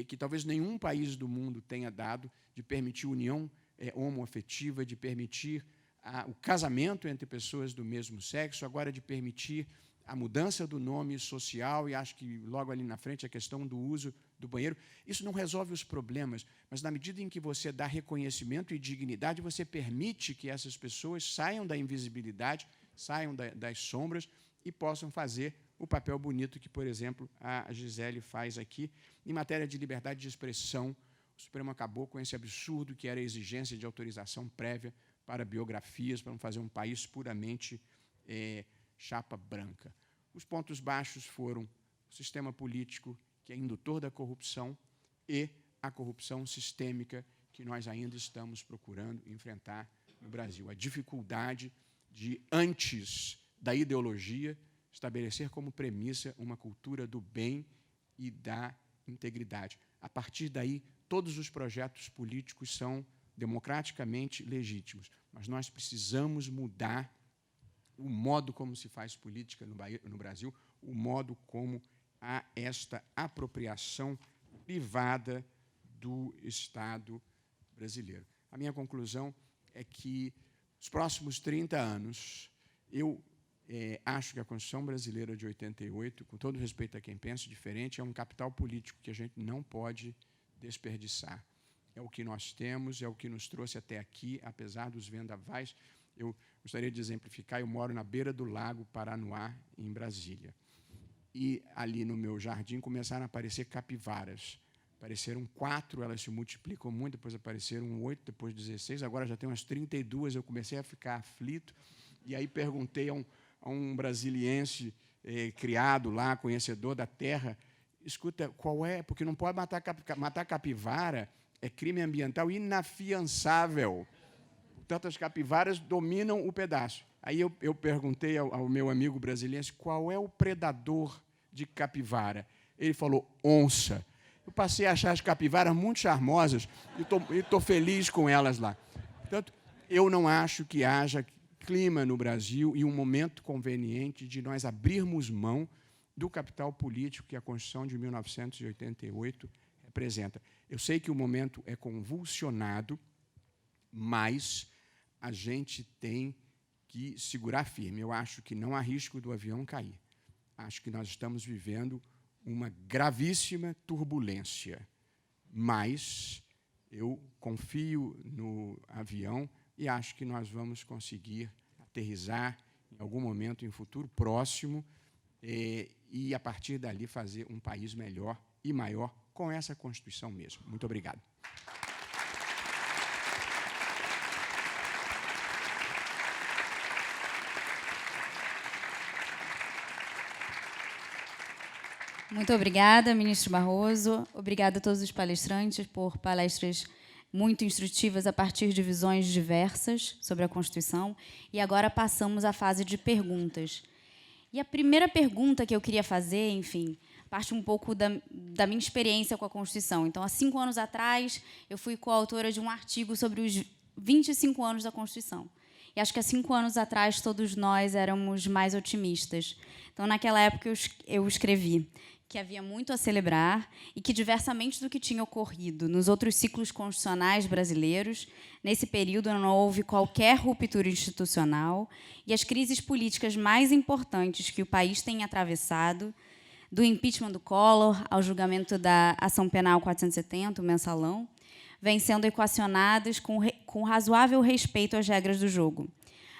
que talvez nenhum país do mundo tenha dado, de permitir união homoafetiva, de permitir o casamento entre pessoas do mesmo sexo, agora de permitir a mudança do nome social, e acho que logo ali na frente a questão do uso do banheiro. Isso não resolve os problemas, mas na medida em que você dá reconhecimento e dignidade, você permite que essas pessoas saiam da invisibilidade, saiam das sombras e possam fazer o papel bonito que, por exemplo, a Gisele faz aqui. Em matéria de liberdade de expressão, o Supremo acabou com esse absurdo que era a exigência de autorização prévia para biografias, para não fazer um país puramente chapa branca. Os pontos baixos foram o sistema político, que é indutor da corrupção, e a corrupção sistêmica, que nós ainda estamos procurando enfrentar no Brasil. A dificuldade de, antes da ideologia, estabelecer como premissa uma cultura do bem e da integridade. A partir daí, todos os projetos políticos são democraticamente legítimos, mas nós precisamos mudar o modo como se faz política no Brasil, o modo como há esta apropriação privada do Estado brasileiro. A minha conclusão é que, nos próximos 30 anos, eu acho que a Constituição Brasileira de 88, com todo respeito a quem pensa diferente, é um capital político que a gente não pode desperdiçar. É o que nós temos, é o que nos trouxe até aqui, apesar dos vendavais. Eu gostaria de exemplificar, eu moro na beira do Lago Paranoá, em Brasília. E ali no meu jardim começaram a aparecer capivaras. Apareceram 4, elas se multiplicam muito, depois apareceram 8, depois 16, agora já tem umas 32, eu comecei a ficar aflito. E aí perguntei a um brasiliense criado lá, conhecedor da terra, escuta, qual é, porque não pode matar capivara, é crime ambiental inafiançável. Portanto, as capivaras dominam o pedaço. Aí eu perguntei ao meu amigo brasiliense qual é o predador de capivara. Ele falou, onça. Eu passei a achar as capivaras muito charmosas e estou feliz com elas lá. Portanto, eu não acho que haja clima no Brasil e um momento conveniente de nós abrirmos mão do capital político que a Constituição de 1988 representa. Eu sei que o momento é convulsionado, mas a gente tem que segurar firme. Eu acho que não há risco do avião cair. Acho que nós estamos vivendo uma gravíssima turbulência, mas eu confio no avião e acho que nós vamos conseguir aterrissar em algum momento, em futuro próximo, e, a partir dali, fazer um país melhor e maior com essa Constituição mesmo. Muito obrigado. Muito obrigada, ministro Barroso. Obrigada a todos os palestrantes por palestras muito instrutivas a partir de visões diversas sobre a Constituição. E agora passamos à fase de perguntas. E a primeira pergunta que eu queria fazer, enfim, parte um pouco da minha experiência com a Constituição. Então, há 5 anos atrás, eu fui coautora de um artigo sobre os 25 anos da Constituição. E acho que há 5 anos atrás, todos nós éramos mais otimistas. Então, naquela época, eu escrevi que havia muito a celebrar e que, diversamente do que tinha ocorrido nos outros ciclos constitucionais brasileiros, nesse período não houve qualquer ruptura institucional e as crises políticas mais importantes que o país tem atravessado, do impeachment do Collor ao julgamento da ação penal 470, o mensalão, vêm sendo equacionadas com razoável respeito às regras do jogo.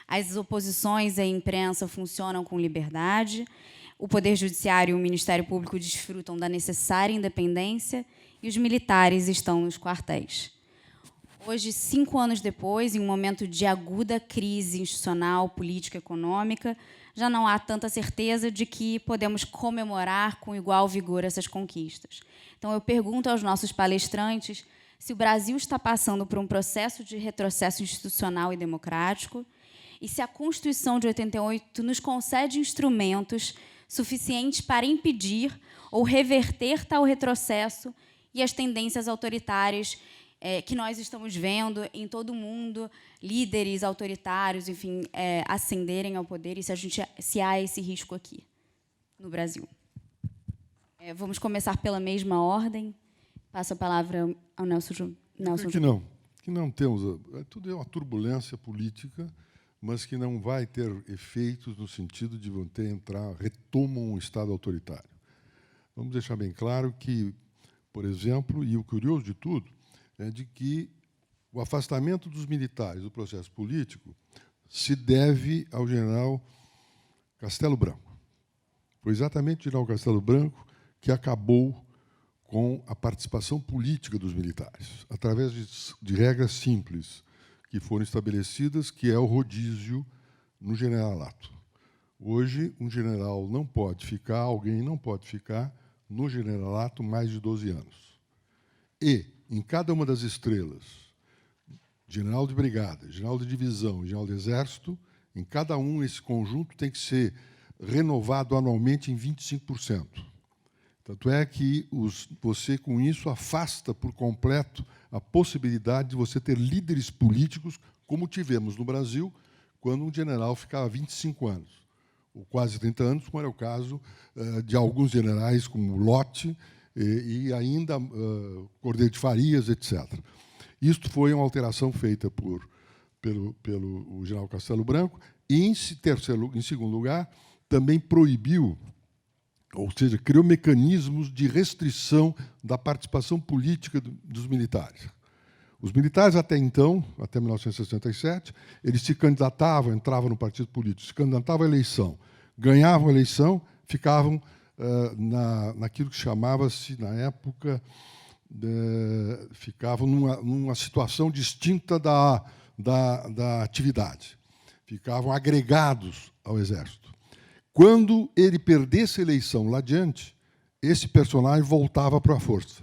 As oposições e a imprensa funcionam com liberdade, o Poder Judiciário e o Ministério Público desfrutam da necessária independência e os militares estão nos quartéis. Hoje, 5 anos depois, em um momento de aguda crise institucional, política, econômica, já não há tanta certeza de que podemos comemorar com igual vigor essas conquistas. Então, eu pergunto aos nossos palestrantes se o Brasil está passando por um processo de retrocesso institucional e democrático e se a Constituição de 88 nos concede instrumentos suficientes para impedir ou reverter tal retrocesso e as tendências autoritárias que nós estamos vendo em todo o mundo, líderes autoritários, enfim, ascenderem ao poder, e se há esse risco aqui, no Brasil. Vamos começar pela mesma ordem. Passo a palavra ao Nelson. Que não temos... Tudo é uma turbulência política, mas que não vai ter efeitos no sentido de retomam um Estado autoritário. Vamos deixar bem claro que, por exemplo, e o curioso de tudo, é de que o afastamento dos militares do processo político se deve ao general Castelo Branco. Foi exatamente o general Castelo Branco que acabou com a participação política dos militares, através de regras simples que foram estabelecidas, que é o rodízio no generalato. Hoje, alguém não pode ficar no generalato mais de 12 anos. E, em cada uma das estrelas, general de brigada, general de divisão, general de exército, em cada um, esse conjunto tem que ser renovado anualmente em 25%. Tanto é que você, com isso, afasta por completo a possibilidade de você ter líderes políticos, como tivemos no Brasil, quando um general ficava 25 anos, ou quase 30 anos, como era o caso de alguns generais, como Lott, e ainda Cordeiro de Farias, etc. Isto foi uma alteração feita pelo general Castelo Branco, e, em segundo lugar, também proibiu, ou seja, criou mecanismos de restrição da participação política dos militares. Os militares, até então, até 1967, eles se candidatavam, entravam no partido político, se candidatavam à eleição, ganhavam a eleição, ficavam naquilo que chamava-se, na época, ficavam numa situação distinta da atividade. Ficavam agregados ao Exército. Quando ele perdesse a eleição lá adiante, esse personagem voltava para a força.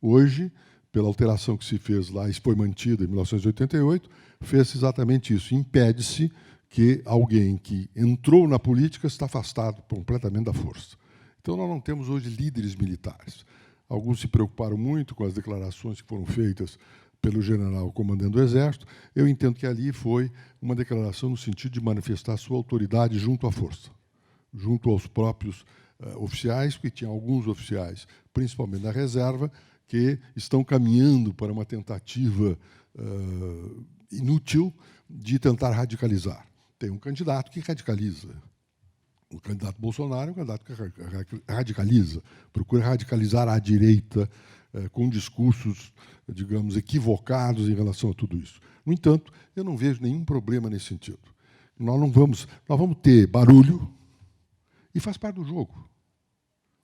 Hoje, pela alteração que se fez lá, isso foi mantida em 1988, fez exatamente isso. Impede-se que alguém que entrou na política está afastado completamente da força. Então, nós não temos hoje líderes militares. Alguns se preocuparam muito com as declarações que foram feitas pelo general comandante do Exército. Eu entendo que ali foi uma declaração no sentido de manifestar sua autoridade junto à força, junto aos próprios oficiais, porque tinha alguns oficiais, principalmente da reserva, que estão caminhando para uma tentativa inútil de tentar radicalizar. Tem um candidato que radicaliza. O candidato Bolsonaro é um candidato que radicaliza, procura radicalizar à direita com discursos, digamos, equivocados em relação a tudo isso. No entanto, eu não vejo nenhum problema nesse sentido. Nós vamos ter barulho e faz parte do jogo.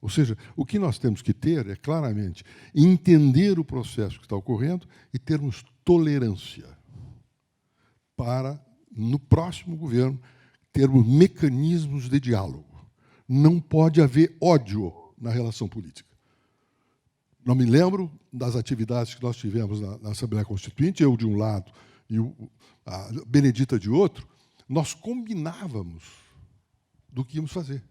Ou seja, o que nós temos que ter é, claramente, entender o processo que está ocorrendo e termos tolerância para, no próximo governo, termos mecanismos de diálogo. Não pode haver ódio na relação política. Não me lembro das atividades que nós tivemos na Assembleia Constituinte, eu de um lado e a Benedita de outro, nós combinávamos do que íamos fazer.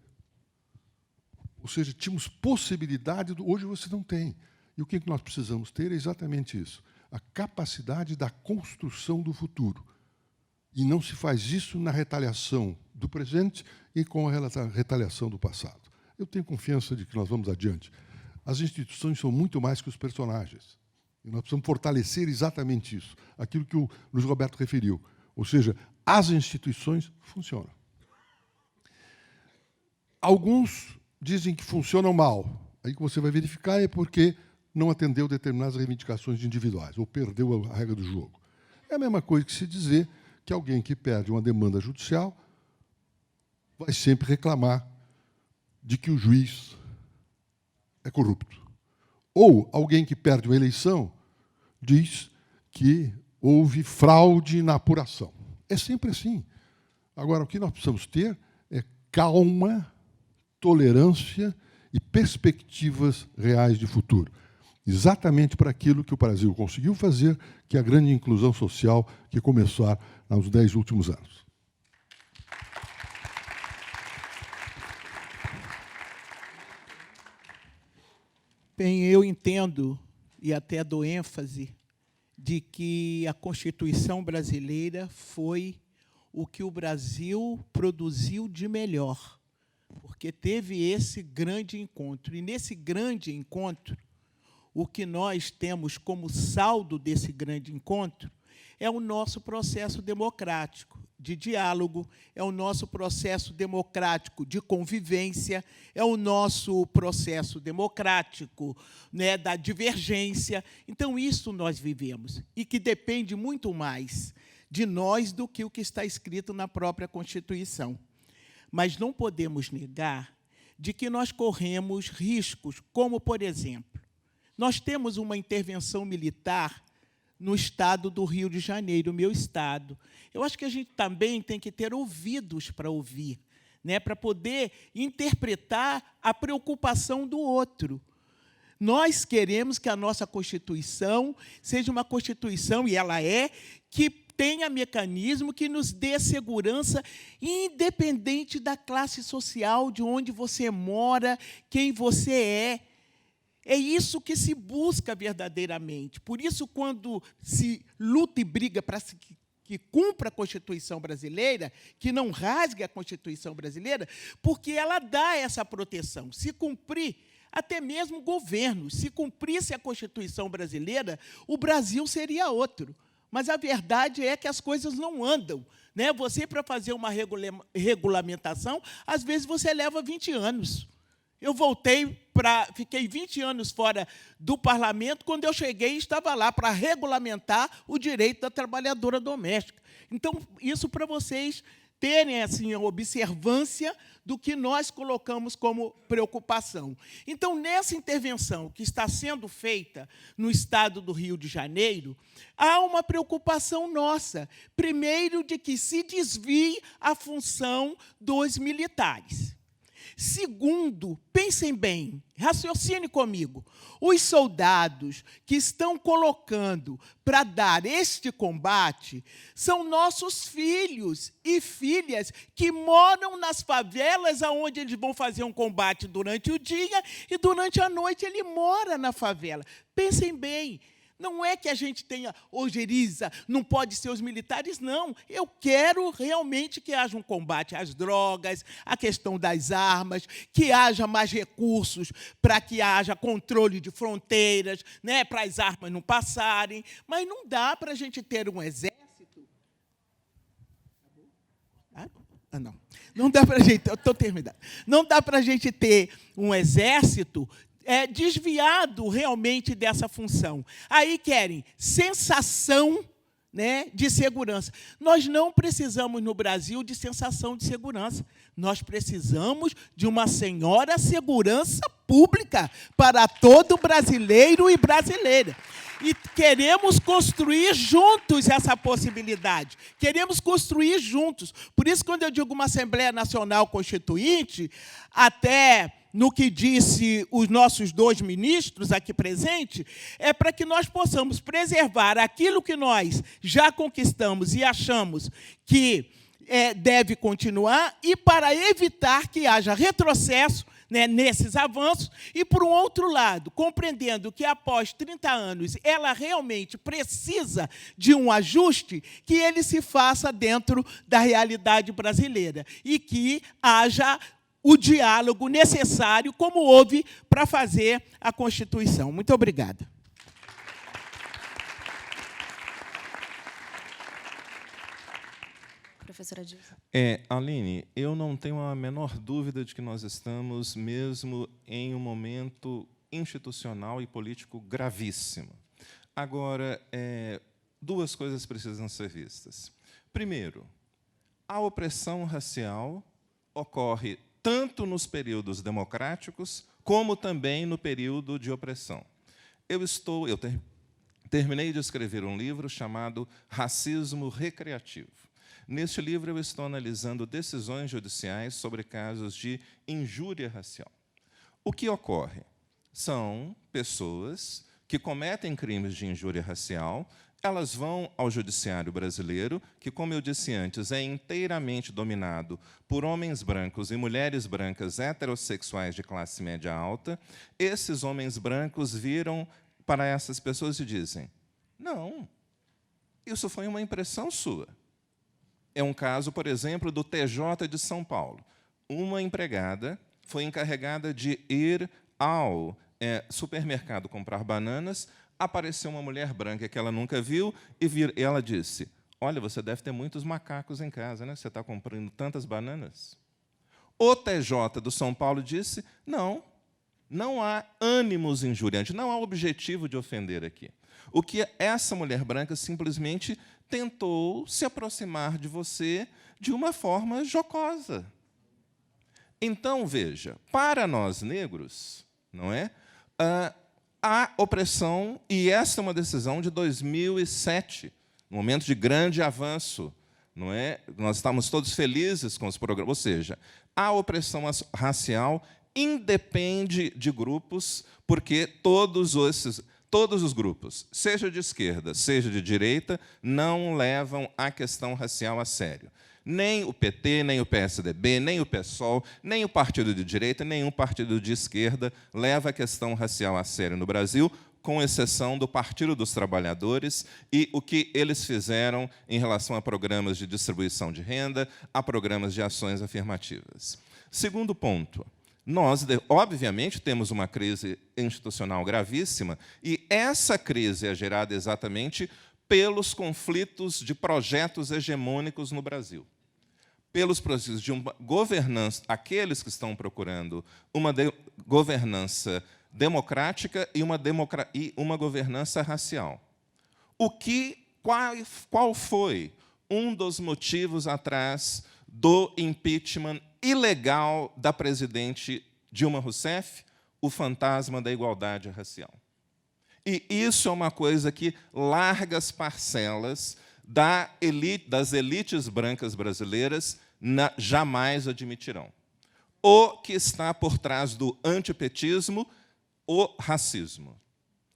Ou seja, tínhamos possibilidade, hoje você não tem. E o que nós precisamos ter é exatamente isso, a capacidade da construção do futuro. E não se faz isso na retaliação do presente e com a retaliação do passado. Eu tenho confiança de que nós vamos adiante. As instituições são muito mais que os personagens. E nós precisamos fortalecer exatamente isso, aquilo que o Luiz Roberto referiu. Ou seja, as instituições funcionam. Alguns dizem que funcionam mal. Aí que você vai verificar é porque não atendeu determinadas reivindicações individuais, ou perdeu a regra do jogo. É a mesma coisa que se dizer que alguém que perde uma demanda judicial vai sempre reclamar de que o juiz é corrupto. Ou alguém que perde uma eleição diz que houve fraude na apuração. É sempre assim. Agora, o que nós precisamos ter é calma, tolerância e perspectivas reais de futuro. Exatamente para aquilo que o Brasil conseguiu fazer, que é a grande inclusão social que começou nos 10 últimos anos. Bem, eu entendo, e até dou ênfase, de que a Constituição brasileira foi o que o Brasil produziu de melhor, porque teve esse grande encontro. E, nesse grande encontro, o que nós temos como saldo desse grande encontro é o nosso processo democrático de diálogo, é o nosso processo democrático de convivência, é o nosso processo democrático, né, da divergência. Então, isso nós vivemos, e que depende muito mais de nós do que o que está escrito na própria Constituição. Mas não podemos negar de que nós corremos riscos, como, por exemplo, nós temos uma intervenção militar no estado do Rio de Janeiro, o meu estado. Eu acho que a gente também tem que ter ouvidos para ouvir, né, para poder interpretar a preocupação do outro. Nós queremos que a nossa Constituição seja uma Constituição, e ela é, que tenha mecanismo que nos dê segurança, independente da classe social, de onde você mora, quem você é. É isso que se busca verdadeiramente. Por isso, quando se luta e briga para que cumpra a Constituição brasileira, que não rasgue a Constituição brasileira, porque ela dá essa proteção. Se cumprir, até mesmo governo, se cumprisse a Constituição brasileira, o Brasil seria outro. Mas a verdade é que as coisas não andam, né? Você, para fazer uma regulamentação, às vezes você leva 20 anos. Eu fiquei 20 anos fora do parlamento, quando eu cheguei, estava lá para regulamentar o direito da trabalhadora doméstica. Então, isso para vocês terem assim, a observância do que nós colocamos como preocupação. Então, nessa intervenção que está sendo feita no estado do Rio de Janeiro, há uma preocupação nossa. Primeiro, de que se desvie a função dos militares. Segundo, pensem bem, raciocine comigo, os soldados que estão colocando para dar este combate são nossos filhos e filhas que moram nas favelas, onde eles vão fazer um combate durante o dia e durante a noite ele mora na favela. Pensem bem. Não é que a gente tenha ojeriza, não pode ser os militares, não. Eu quero realmente que haja um combate às drogas, à questão das armas, que haja mais recursos para que haja controle de fronteiras, né, para as armas não passarem. Mas não dá para a gente ter um exército. Não. Não dá para a gente. Eu estou terminando. Não dá para a gente ter um exército desviado realmente dessa função. Aí querem sensação, né, de segurança. Nós não precisamos, no Brasil, de sensação de segurança. Nós precisamos de uma senhora segurança pública para todo brasileiro e brasileira. E queremos construir juntos essa possibilidade. Queremos construir juntos. Por isso, quando eu digo uma Assembleia Nacional Constituinte, até no que disse os nossos 2 ministros aqui presentes, é para que nós possamos preservar aquilo que nós já conquistamos e achamos que deve continuar, e para evitar que haja retrocesso né, nesses avanços, e, por um outro lado, compreendendo que, após 30 anos, ela realmente precisa de um ajuste, que ele se faça dentro da realidade brasileira e que haja o diálogo necessário, como houve para fazer a Constituição. Muito obrigada. Professora Dilson. Aline, eu não tenho a menor dúvida de que nós estamos mesmo em um momento institucional e político gravíssimo. Agora, duas coisas precisam ser vistas. Primeiro, a opressão racial ocorre tanto nos períodos democráticos como também no período de opressão. Eu terminei de escrever um livro chamado Racismo Recreativo. Neste livro, eu estou analisando decisões judiciais sobre casos de injúria racial. O que ocorre? São pessoas que cometem crimes de injúria racial, elas vão ao judiciário brasileiro, que, como eu disse antes, é inteiramente dominado por homens brancos e mulheres brancas heterossexuais de classe média alta. Esses homens brancos viram para essas pessoas e dizem: não, isso foi uma impressão sua. É um caso, por exemplo, do TJ de São Paulo. Uma empregada foi encarregada de ir ao supermercado comprar bananas, apareceu uma mulher branca que ela nunca viu e ela disse: olha, você deve ter muitos macacos em casa, né? Você está comprando tantas bananas? O TJ do São Paulo disse: não, não há ânimos injuriantes, não há objetivo de ofender aqui. O que essa mulher branca simplesmente tentou se aproximar de você de uma forma jocosa. Então, veja, para nós negros, não é? A opressão, e essa é uma decisão de 2007, um momento de grande avanço, não é? Nós estamos todos felizes com os programas, ou seja, a opressão racial independe de grupos, porque todos os grupos, seja de esquerda, seja de direita, não levam a questão racial a sério. Nem o PT, nem o PSDB, nem o PSOL, nem o partido de direita, nenhum partido de esquerda leva a questão racial a sério no Brasil, com exceção do Partido dos Trabalhadores e o que eles fizeram em relação a programas de distribuição de renda, a programas de ações afirmativas. Segundo ponto, nós, obviamente, temos uma crise institucional gravíssima, e essa crise é gerada exatamente pelos conflitos de projetos hegemônicos no Brasil. Pelos processos de uma governança, aqueles que estão procurando uma governança democrática e uma governança racial. Qual foi um dos motivos atrás do impeachment ilegal da presidente Dilma Rousseff? O fantasma da igualdade racial. E isso é uma coisa que largas parcelas das elites brancas brasileiras jamais admitirão. O que está por trás do antipetismo? O racismo.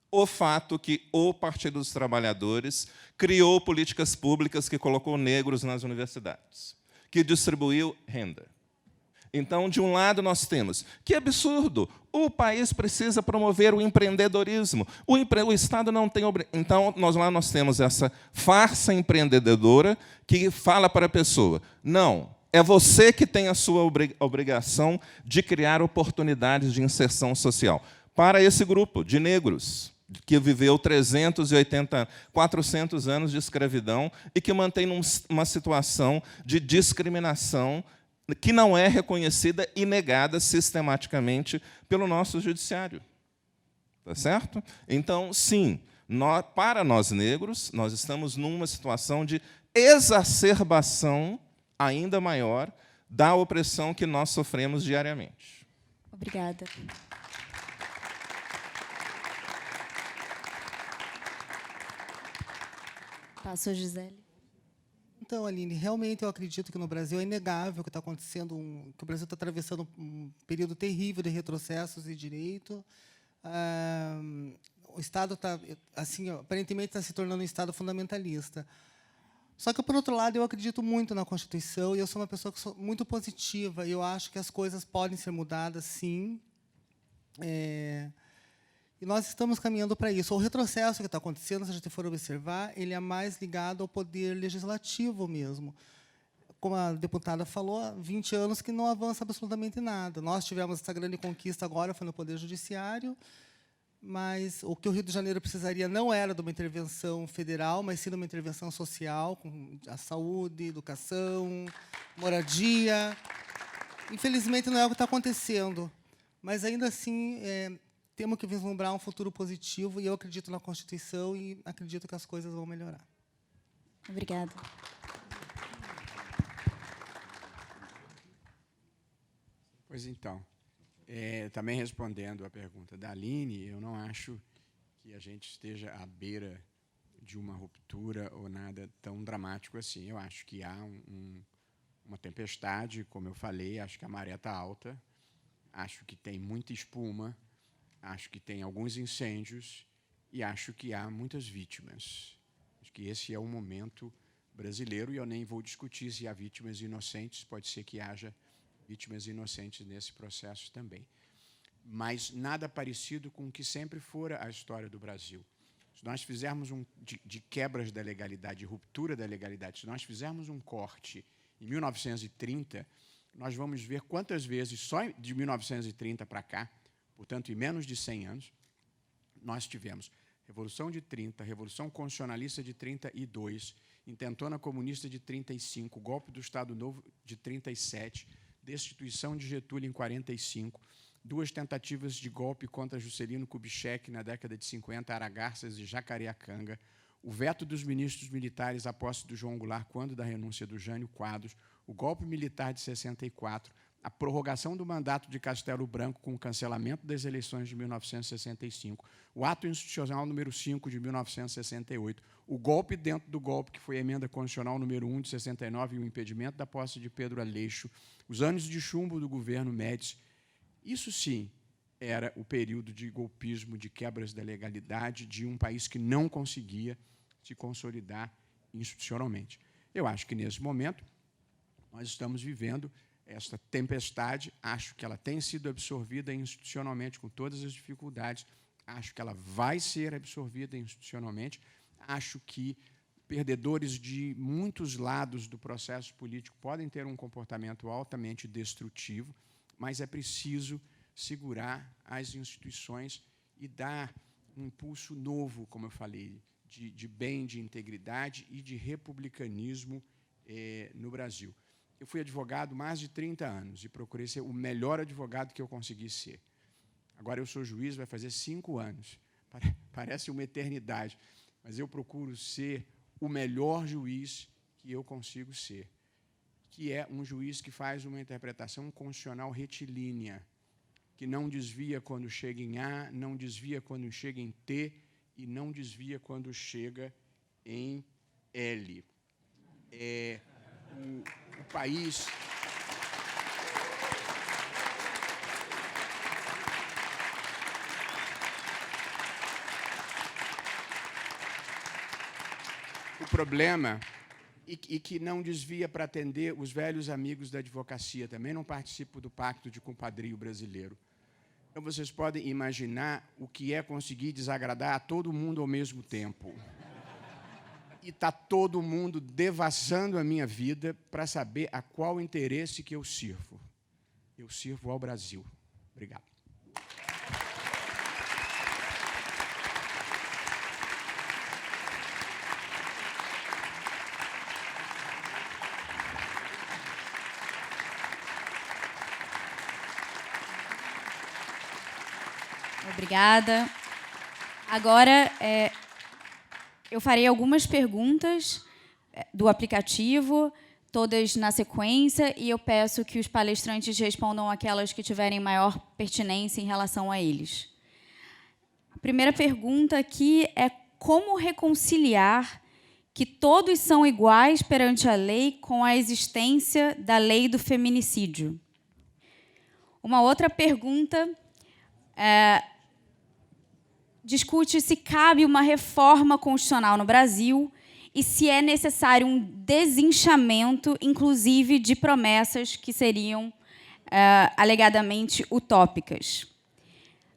O fato que o Partido dos Trabalhadores criou políticas públicas que colocou negros nas universidades, que distribuiu renda. Então, de um lado, nós temos, que absurdo, o país precisa promover o empreendedorismo, o Estado não tem... Então, nós temos essa farsa empreendedora que fala para a pessoa: não, é você que tem a sua obrigação de criar oportunidades de inserção social para esse grupo de negros, que viveu 380, 400 anos de escravidão e que mantém uma situação de discriminação que não é reconhecida e negada sistematicamente pelo nosso judiciário. Tá certo? Então, sim, para nós negros, nós estamos numa situação de exacerbação ainda maior da opressão que nós sofremos diariamente. Obrigada. Passo a Gisele. Então, Aline, realmente eu acredito que no Brasil é inegável que está acontecendo, que o Brasil está atravessando um período terrível de retrocessos de direito. O Estado está, assim, aparentemente está se tornando um Estado fundamentalista. Só que, por outro lado, eu acredito muito na Constituição e eu sou uma pessoa que sou muito positiva. E eu acho que as coisas podem ser mudadas, sim. E nós estamos caminhando para isso. O retrocesso que está acontecendo, se a gente for observar, ele é mais ligado ao poder legislativo mesmo. Como a deputada falou, há 20 anos que não avança absolutamente nada. Nós tivemos essa grande conquista agora, foi no Poder Judiciário, mas o que o Rio de Janeiro precisaria não era de uma intervenção federal, mas sim de uma intervenção social, com a saúde, educação, moradia. Infelizmente, não é o que está acontecendo, mas, ainda assim, temos que vislumbrar um futuro positivo, e eu acredito na Constituição e acredito que as coisas vão melhorar. Obrigada. Pois então, também respondendo à pergunta da Aline, eu não acho que a gente esteja à beira de uma ruptura ou nada tão dramático assim. Eu acho que há uma tempestade, como eu falei, acho que a maré está alta, acho que tem muita espuma, acho que tem alguns incêndios e acho que há muitas vítimas. Acho que esse é o momento brasileiro, e eu nem vou discutir se há vítimas inocentes, pode ser que haja vítimas inocentes nesse processo também. Mas nada parecido com o que sempre fora a história do Brasil. Se nós fizermos de quebras da legalidade, de ruptura da legalidade, se nós fizermos um corte em 1930, nós vamos ver quantas vezes, só de 1930 para cá, portanto, em menos de 100 anos, nós tivemos Revolução de 30, Revolução Constitucionalista de 32, Intentona Comunista de 35, Golpe do Estado Novo de 37, Destituição de Getúlio em 45, 2 tentativas de golpe contra Juscelino Kubitschek na década de 50, Aragarças e Jacareacanga, o veto dos ministros militares à posse do João Goulart quando da renúncia do Jânio Quadros, o golpe militar de 64, a prorrogação do mandato de Castelo Branco com o cancelamento das eleições de 1965, o ato institucional número 5 de 1968, o golpe dentro do golpe, que foi a emenda constitucional número 1 de 69 e o impedimento da posse de Pedro Aleixo, os anos de chumbo do governo Médici. Isso, sim, era o período de golpismo, de quebras da legalidade, de um país que não conseguia se consolidar institucionalmente. Eu acho que, nesse momento, nós estamos vivendo esta tempestade, acho que ela tem sido absorvida institucionalmente com todas as dificuldades, acho que ela vai ser absorvida institucionalmente, acho que perdedores de muitos lados do processo político podem ter um comportamento altamente destrutivo, mas é preciso segurar as instituições e dar um impulso novo, como eu falei, de bem, de integridade e de republicanismo no Brasil. Eu fui advogado mais de 30 anos e procurei ser o melhor advogado que eu consegui ser. Agora eu sou juiz, vai fazer 5 anos. Parece uma eternidade, mas eu procuro ser o melhor juiz que eu consigo ser, que é um juiz que faz uma interpretação constitucional retilínea, que não desvia quando chega em A, não desvia quando chega em T e não desvia quando chega em L. O país... O problema, e que não desvia para atender os velhos amigos da advocacia, também não participo do Pacto de Compadrio brasileiro. Então, vocês podem imaginar o que é conseguir desagradar a todo mundo ao mesmo tempo. E está todo mundo devassando a minha vida para saber a qual interesse que eu sirvo. Eu sirvo ao Brasil. Obrigado. Obrigada. Agora, eu farei algumas perguntas do aplicativo, todas na sequência, e eu peço que os palestrantes respondam aquelas que tiverem maior pertinência em relação a eles. A primeira pergunta aqui é como reconciliar que todos são iguais perante a lei com a existência da lei do feminicídio. Uma outra pergunta discute se cabe uma reforma constitucional no Brasil e se é necessário um desinchamento, inclusive, de promessas que seriam alegadamente utópicas.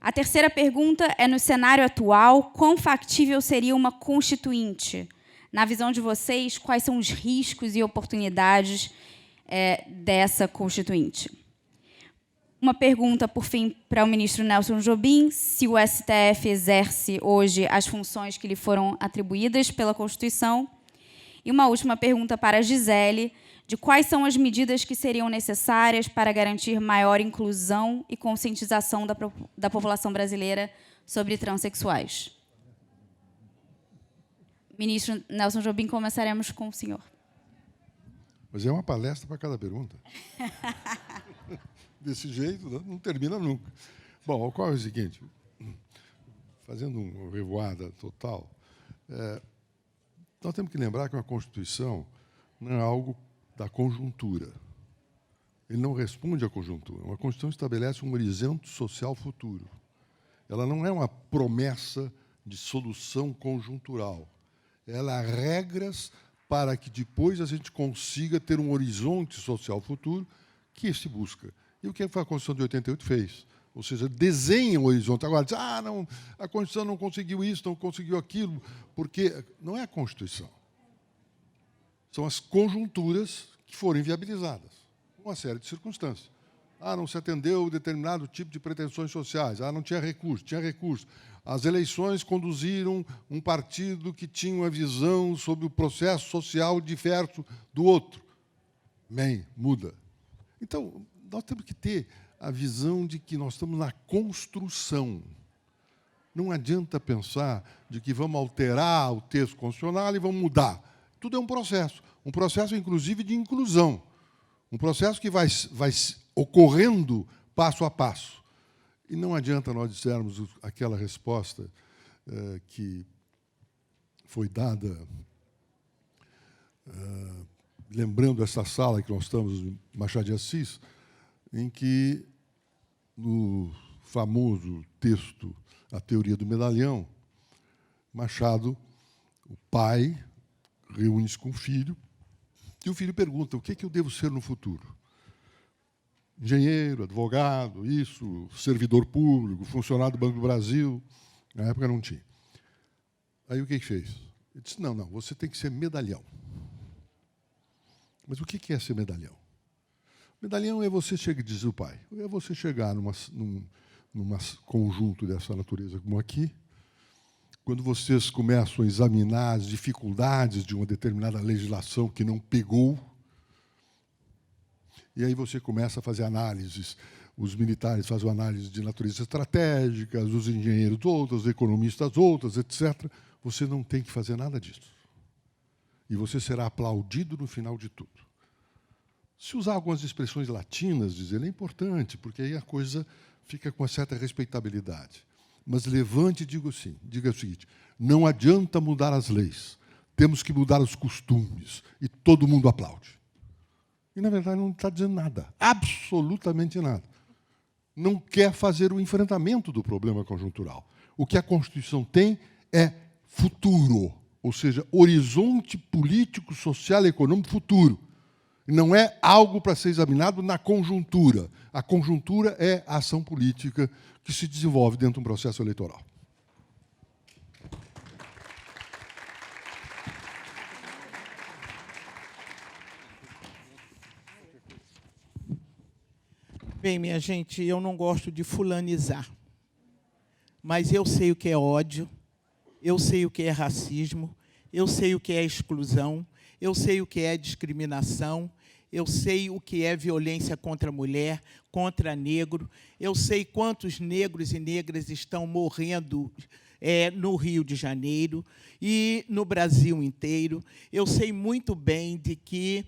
A terceira pergunta é, no cenário atual, quão factível seria uma constituinte? Na visão de vocês, quais são os riscos e oportunidades dessa constituinte? Uma pergunta, por fim, para o ministro Nelson Jobim, se o STF exerce hoje as funções que lhe foram atribuídas pela Constituição. E uma última pergunta para a Gisele, de quais são as medidas que seriam necessárias para garantir maior inclusão e conscientização da população brasileira sobre transexuais. Ministro Nelson Jobim, começaremos com o senhor. Mas é uma palestra para cada pergunta. Desse jeito, não termina nunca. Bom, ocorre o seguinte, fazendo uma revoada total, nós temos que lembrar que uma Constituição não é algo da conjuntura. Ele não responde à conjuntura. Uma Constituição estabelece um horizonte social futuro. Ela não é uma promessa de solução conjuntural. Ela há regras para que depois a gente consiga ter um horizonte social futuro que se busca. E o que a Constituição de 88 fez? Ou seja, desenha um horizonte. Agora, diz, não, a Constituição não conseguiu isso, não conseguiu aquilo, porque não é a Constituição. São as conjunturas que foram inviabilizadas, uma série de circunstâncias. Não se atendeu a determinado tipo de pretensões sociais, não tinha recurso, tinha recurso. As eleições conduziram um partido que tinha uma visão sobre o processo social diverso do outro. Muda. Então, nós temos que ter a visão de que nós estamos na construção. Não adianta pensar de que vamos alterar o texto constitucional e vamos mudar. Tudo é um processo, inclusive, de inclusão. Um processo que vai ocorrendo passo a passo. E não adianta nós dissermos aquela resposta que foi dada, lembrando essa sala que nós estamos, Machado de Assis, em que, no famoso texto A Teoria do Medalhão, Machado, o pai, reúne-se com o filho, e o filho pergunta, o que eu devo ser no futuro? Engenheiro, advogado, isso, servidor público, funcionário do Banco do Brasil. Na época não tinha. Aí o que fez? Ele disse, não, você tem que ser medalhão. Mas o que é ser medalhão? Medalhão é você chegar, diz o pai, é você chegar num conjunto dessa natureza como aqui, quando vocês começam a examinar as dificuldades de uma determinada legislação que não pegou, e aí você começa a fazer análises, os militares fazem uma análise de natureza estratégica, os engenheiros outras, os economistas outras, etc. Você não tem que fazer nada disso. E você será aplaudido no final de tudo. Se usar algumas expressões latinas, dizer, é importante, porque aí a coisa fica com uma certa respeitabilidade. Mas levante e diga o seguinte, não adianta mudar as leis, temos que mudar os costumes, e todo mundo aplaude. E, na verdade, não está dizendo nada, absolutamente nada. Não quer fazer o enfrentamento do problema conjuntural. O que a Constituição tem é futuro, ou seja, horizonte político, social e econômico futuro. Não é algo para ser examinado na conjuntura. A conjuntura é a ação política que se desenvolve dentro de um processo eleitoral. Bem, minha gente, eu não gosto de fulanizar, mas eu sei o que é ódio, eu sei o que é racismo, eu sei o que é exclusão, eu sei o que é discriminação, eu sei o que é violência contra a mulher, contra negro, eu sei quantos negros e negras estão morrendo no Rio de Janeiro e no Brasil inteiro. Eu sei muito bem de que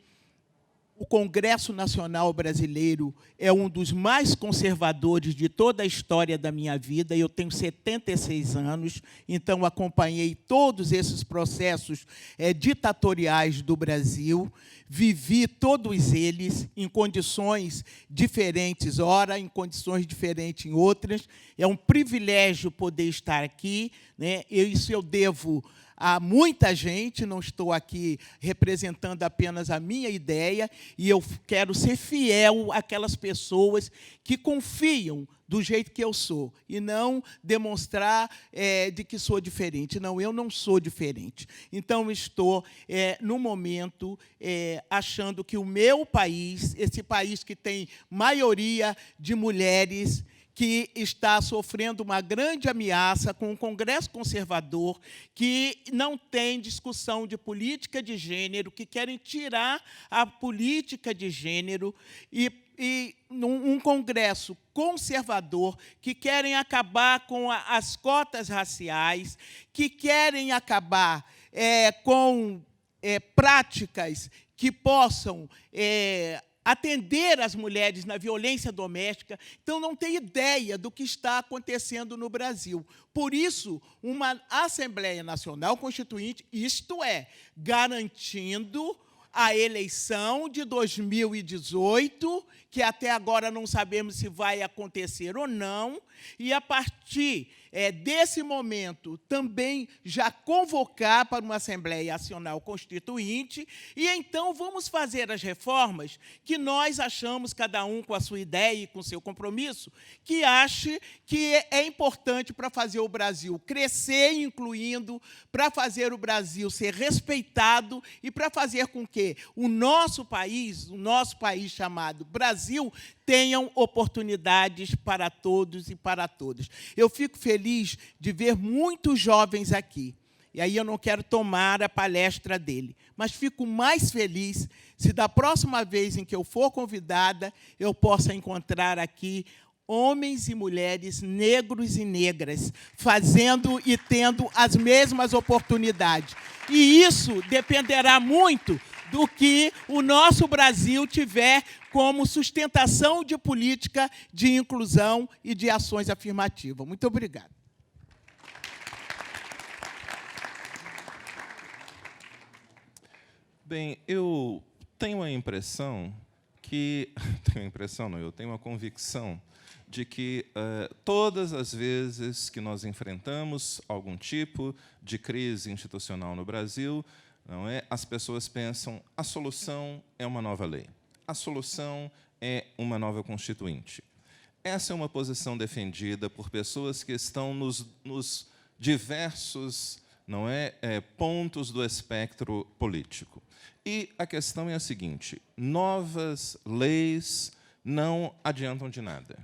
o Congresso Nacional Brasileiro é um dos mais conservadores de toda a história da minha vida. Eu tenho 76 anos, então acompanhei todos esses processos ditatoriais do Brasil, vivi todos eles em condições diferentes, ora em condições diferentes em outras. É um privilégio poder estar aqui, né? Isso eu devo a muita gente, não estou aqui representando apenas a minha ideia, e eu quero ser fiel àquelas pessoas que confiam do jeito que eu sou, e não demonstrar de que sou diferente. Não, eu não sou diferente. Então, estou, no momento, achando que o meu país, esse país que tem maioria de mulheres, que está sofrendo uma grande ameaça com o Congresso Conservador, que não tem discussão de política de gênero, que querem tirar a política de gênero, e um Congresso conservador, que querem acabar com as cotas raciais, que querem acabar com práticas que possam atender as mulheres na violência doméstica. Então, não tem ideia do que está acontecendo no Brasil. Por isso, uma Assembleia Nacional Constituinte, isto é, garantindo a eleição de 2018, que até agora não sabemos se vai acontecer ou não, e, a partir desse momento, também já convocar para uma Assembleia Nacional Constituinte, e, então, vamos fazer as reformas que nós achamos, cada um com a sua ideia e com o seu compromisso, que ache que é importante para fazer o Brasil crescer, incluindo, para fazer o Brasil ser respeitado e para fazer com que o nosso país chamado Brasil, tenham oportunidades para todos e para todas. Eu fico feliz de ver muitos jovens aqui. E aí eu não quero tomar a palestra dele, mas fico mais feliz se, da próxima vez em que eu for convidada, eu possa encontrar aqui homens e mulheres, negros e negras, fazendo e tendo as mesmas oportunidades. E isso dependerá muito do que o nosso Brasil tiver como sustentação de política de inclusão e de ações afirmativas. Muito obrigado. Bem, eu tenho a impressão que... eu tenho a convicção de que todas as vezes que nós enfrentamos algum tipo de crise institucional no Brasil, não é? As pessoas pensam, a solução é uma nova lei, a solução é uma nova constituinte. Essa é uma posição defendida por pessoas que estão nos diversos, não é, pontos do espectro político. E a questão é a seguinte: novas leis não adiantam de nada.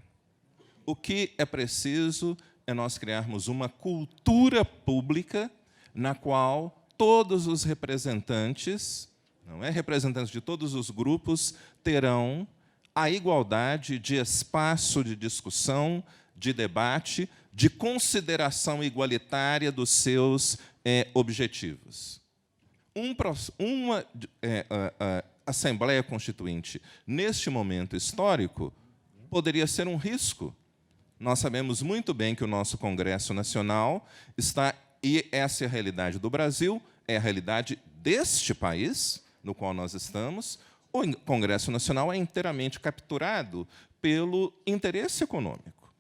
O que é preciso é nós criarmos uma cultura pública na qual todos os representantes, não é, representantes de todos os grupos, terão a igualdade de espaço de discussão, de debate, de consideração igualitária dos seus objetivos. Uma Assembleia Constituinte, neste momento histórico, poderia ser um risco. Nós sabemos muito bem que o nosso Congresso Nacional está... E essa é a realidade do Brasil, é a realidade deste país, no qual nós estamos. O Congresso Nacional é inteiramente capturado pelo interesse econômico,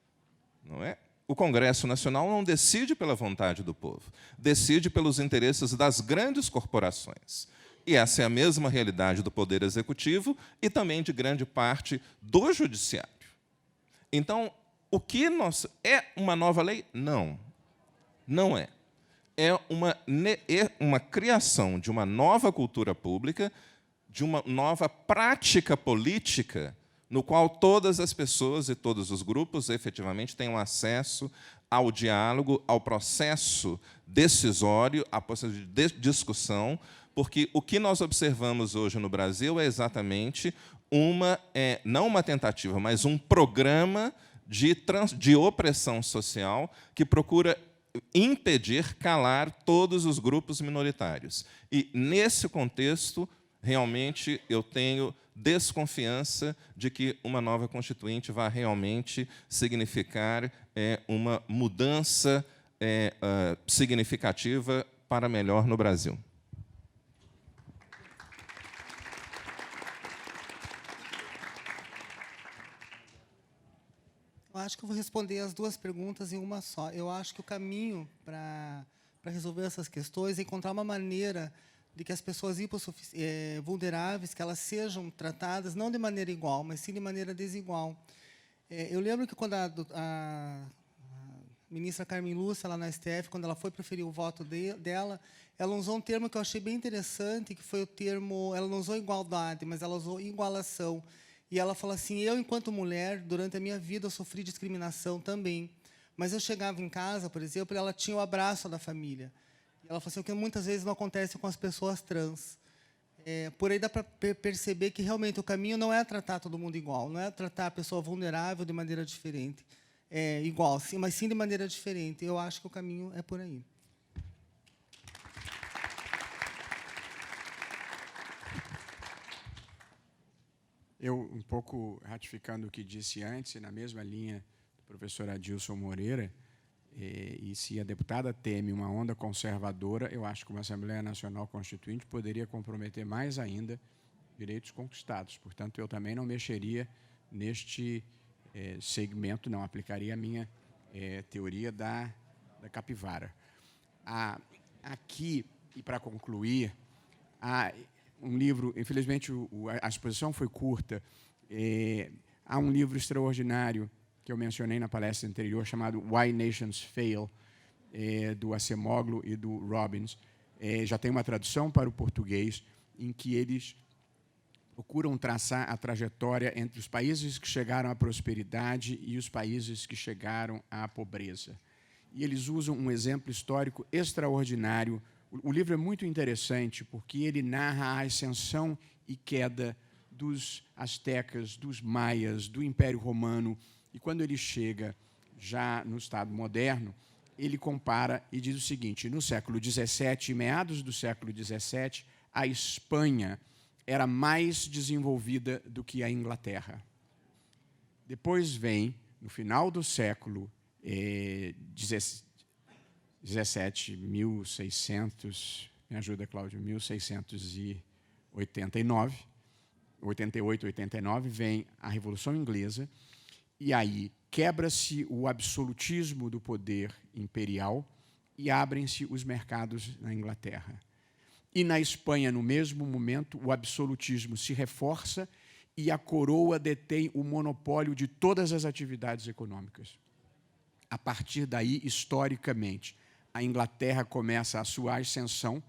não é? O Congresso Nacional não decide pela vontade do povo, decide pelos interesses das grandes corporações. E essa é a mesma realidade do Poder Executivo e também de grande parte do Judiciário. Então, o que é uma nova lei? Não, não é. É uma criação de uma nova cultura pública, de uma nova prática política, no qual todas as pessoas e todos os grupos, efetivamente, tenham acesso ao diálogo, ao processo decisório, à possibilidade de discussão, porque o que nós observamos hoje no Brasil é exatamente não uma tentativa, mas um programa de opressão social que procura impedir, calar todos os grupos minoritários. E, nesse contexto, realmente, eu tenho desconfiança de que uma nova Constituinte vai realmente significar uma mudança significativa para melhor no Brasil. Eu acho que eu vou responder as duas perguntas em uma só. Eu acho que o caminho para para resolver essas questões, encontrar uma maneira de que as pessoas vulneráveis, que elas sejam tratadas não de maneira igual, mas sim de maneira desigual. Eu lembro que quando a ministra Carmen Lúcia, lá na STF, quando ela foi proferir o voto dela, ela usou um termo que eu achei bem interessante, que foi o termo, ela não usou igualdade, mas ela usou igualação. E ela falou assim, eu, enquanto mulher, durante a minha vida, eu sofri discriminação também. Mas eu chegava em casa, por exemplo, e ela tinha o abraço da família. E ela falou assim, o que muitas vezes não acontece com as pessoas trans. Por aí dá para perceber que, realmente, o caminho não é tratar todo mundo igual, não é tratar a pessoa vulnerável de maneira diferente, igual, sim, mas sim de maneira diferente. Eu acho que o caminho é por aí. Eu, um pouco ratificando o que disse antes, na mesma linha do professor Adilson Moreira, e se a deputada teme uma onda conservadora, eu acho que uma Assembleia Nacional Constituinte poderia comprometer mais ainda direitos conquistados. Portanto, eu também não mexeria neste segmento, não aplicaria a minha teoria da capivara. Aqui, e para concluir, há um livro, infelizmente a exposição foi curta, há um livro extraordinário que eu mencionei na palestra anterior, chamado Why Nations Fail, do Acemoglu e do Robbins. Já tem uma tradução para o português, em que eles procuram traçar a trajetória entre os países que chegaram à prosperidade e os países que chegaram à pobreza. E eles usam um exemplo histórico extraordinário. O livro é muito interessante, porque ele narra a ascensão e queda dos astecas, dos maias, do Império Romano. E quando ele chega já no Estado moderno, ele compara e diz o seguinte, no século XVII, meados do século XVII, a Espanha era mais desenvolvida do que a Inglaterra. Depois vem, no final do século XVII, 1600, me ajuda, Cláudio, 1689, 88, 89, vem a Revolução Inglesa, e aí quebra-se o absolutismo do poder imperial e abrem-se os mercados na Inglaterra. E na Espanha, no mesmo momento, o absolutismo se reforça e a coroa detém o monopólio de todas as atividades econômicas. A partir daí, historicamente, a Inglaterra começa a sua ascensão,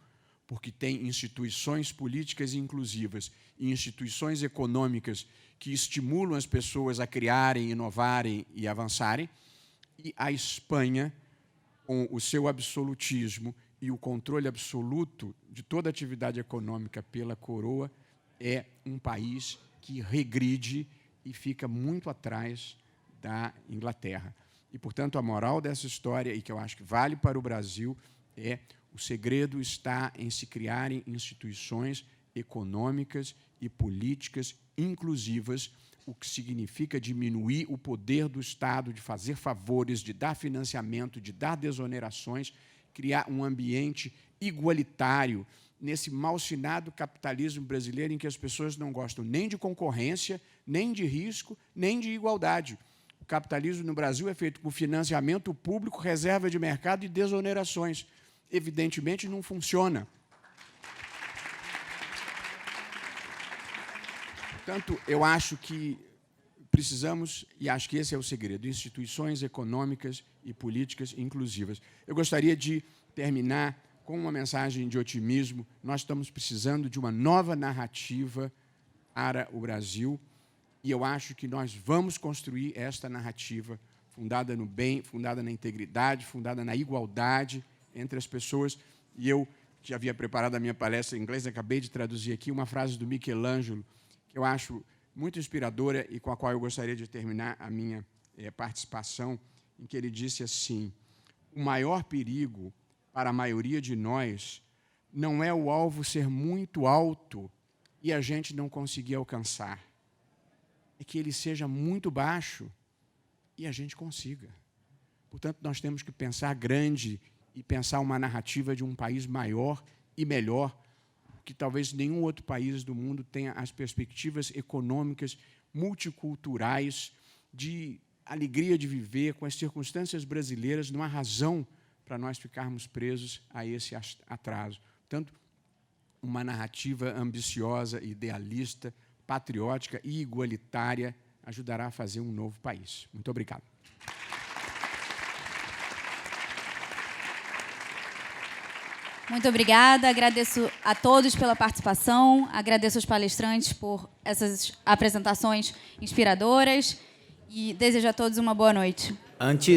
porque tem instituições políticas inclusivas e instituições econômicas que estimulam as pessoas a criarem, inovarem e avançarem, e a Espanha, com o seu absolutismo e o controle absoluto de toda a atividade econômica pela coroa, é um país que regride e fica muito atrás da Inglaterra. E, portanto, a moral dessa história, e que eu acho que vale para o Brasil, o segredo está em se criarem instituições econômicas e políticas inclusivas, o que significa diminuir o poder do Estado de fazer favores, de dar financiamento, de dar desonerações, criar um ambiente igualitário nesse malsinado capitalismo brasileiro em que as pessoas não gostam nem de concorrência, nem de risco, nem de igualdade. O capitalismo no Brasil é feito com financiamento público, reserva de mercado e desonerações. Evidentemente, não funciona. Portanto, eu acho que precisamos, e acho que esse é o segredo, instituições econômicas e políticas inclusivas. Eu gostaria de terminar com uma mensagem de otimismo. Nós estamos precisando de uma nova narrativa para o Brasil, e eu acho que nós vamos construir esta narrativa fundada no bem, fundada na integridade, fundada na igualdade entre as pessoas. E eu, que havia preparado a minha palestra em inglês, acabei de traduzir aqui uma frase do Michelangelo, que eu acho muito inspiradora e com a qual eu gostaria de terminar a minha participação, em que ele disse assim: o maior perigo para a maioria de nós não é o alvo ser muito alto e a gente não conseguir alcançar, é que ele seja muito baixo e a gente consiga. Portanto, nós temos que pensar grande e pensar uma narrativa de um país maior e melhor, que talvez nenhum outro país do mundo tenha as perspectivas econômicas, multiculturais, de alegria de viver, com as circunstâncias brasileiras, não há razão para nós ficarmos presos a esse atraso. Portanto, uma narrativa ambiciosa, idealista, patriótica e igualitária ajudará a fazer um novo país. Muito obrigado. Muito obrigada, agradeço a todos pela participação, agradeço aos palestrantes por essas apresentações inspiradoras e desejo a todos uma boa noite. Antes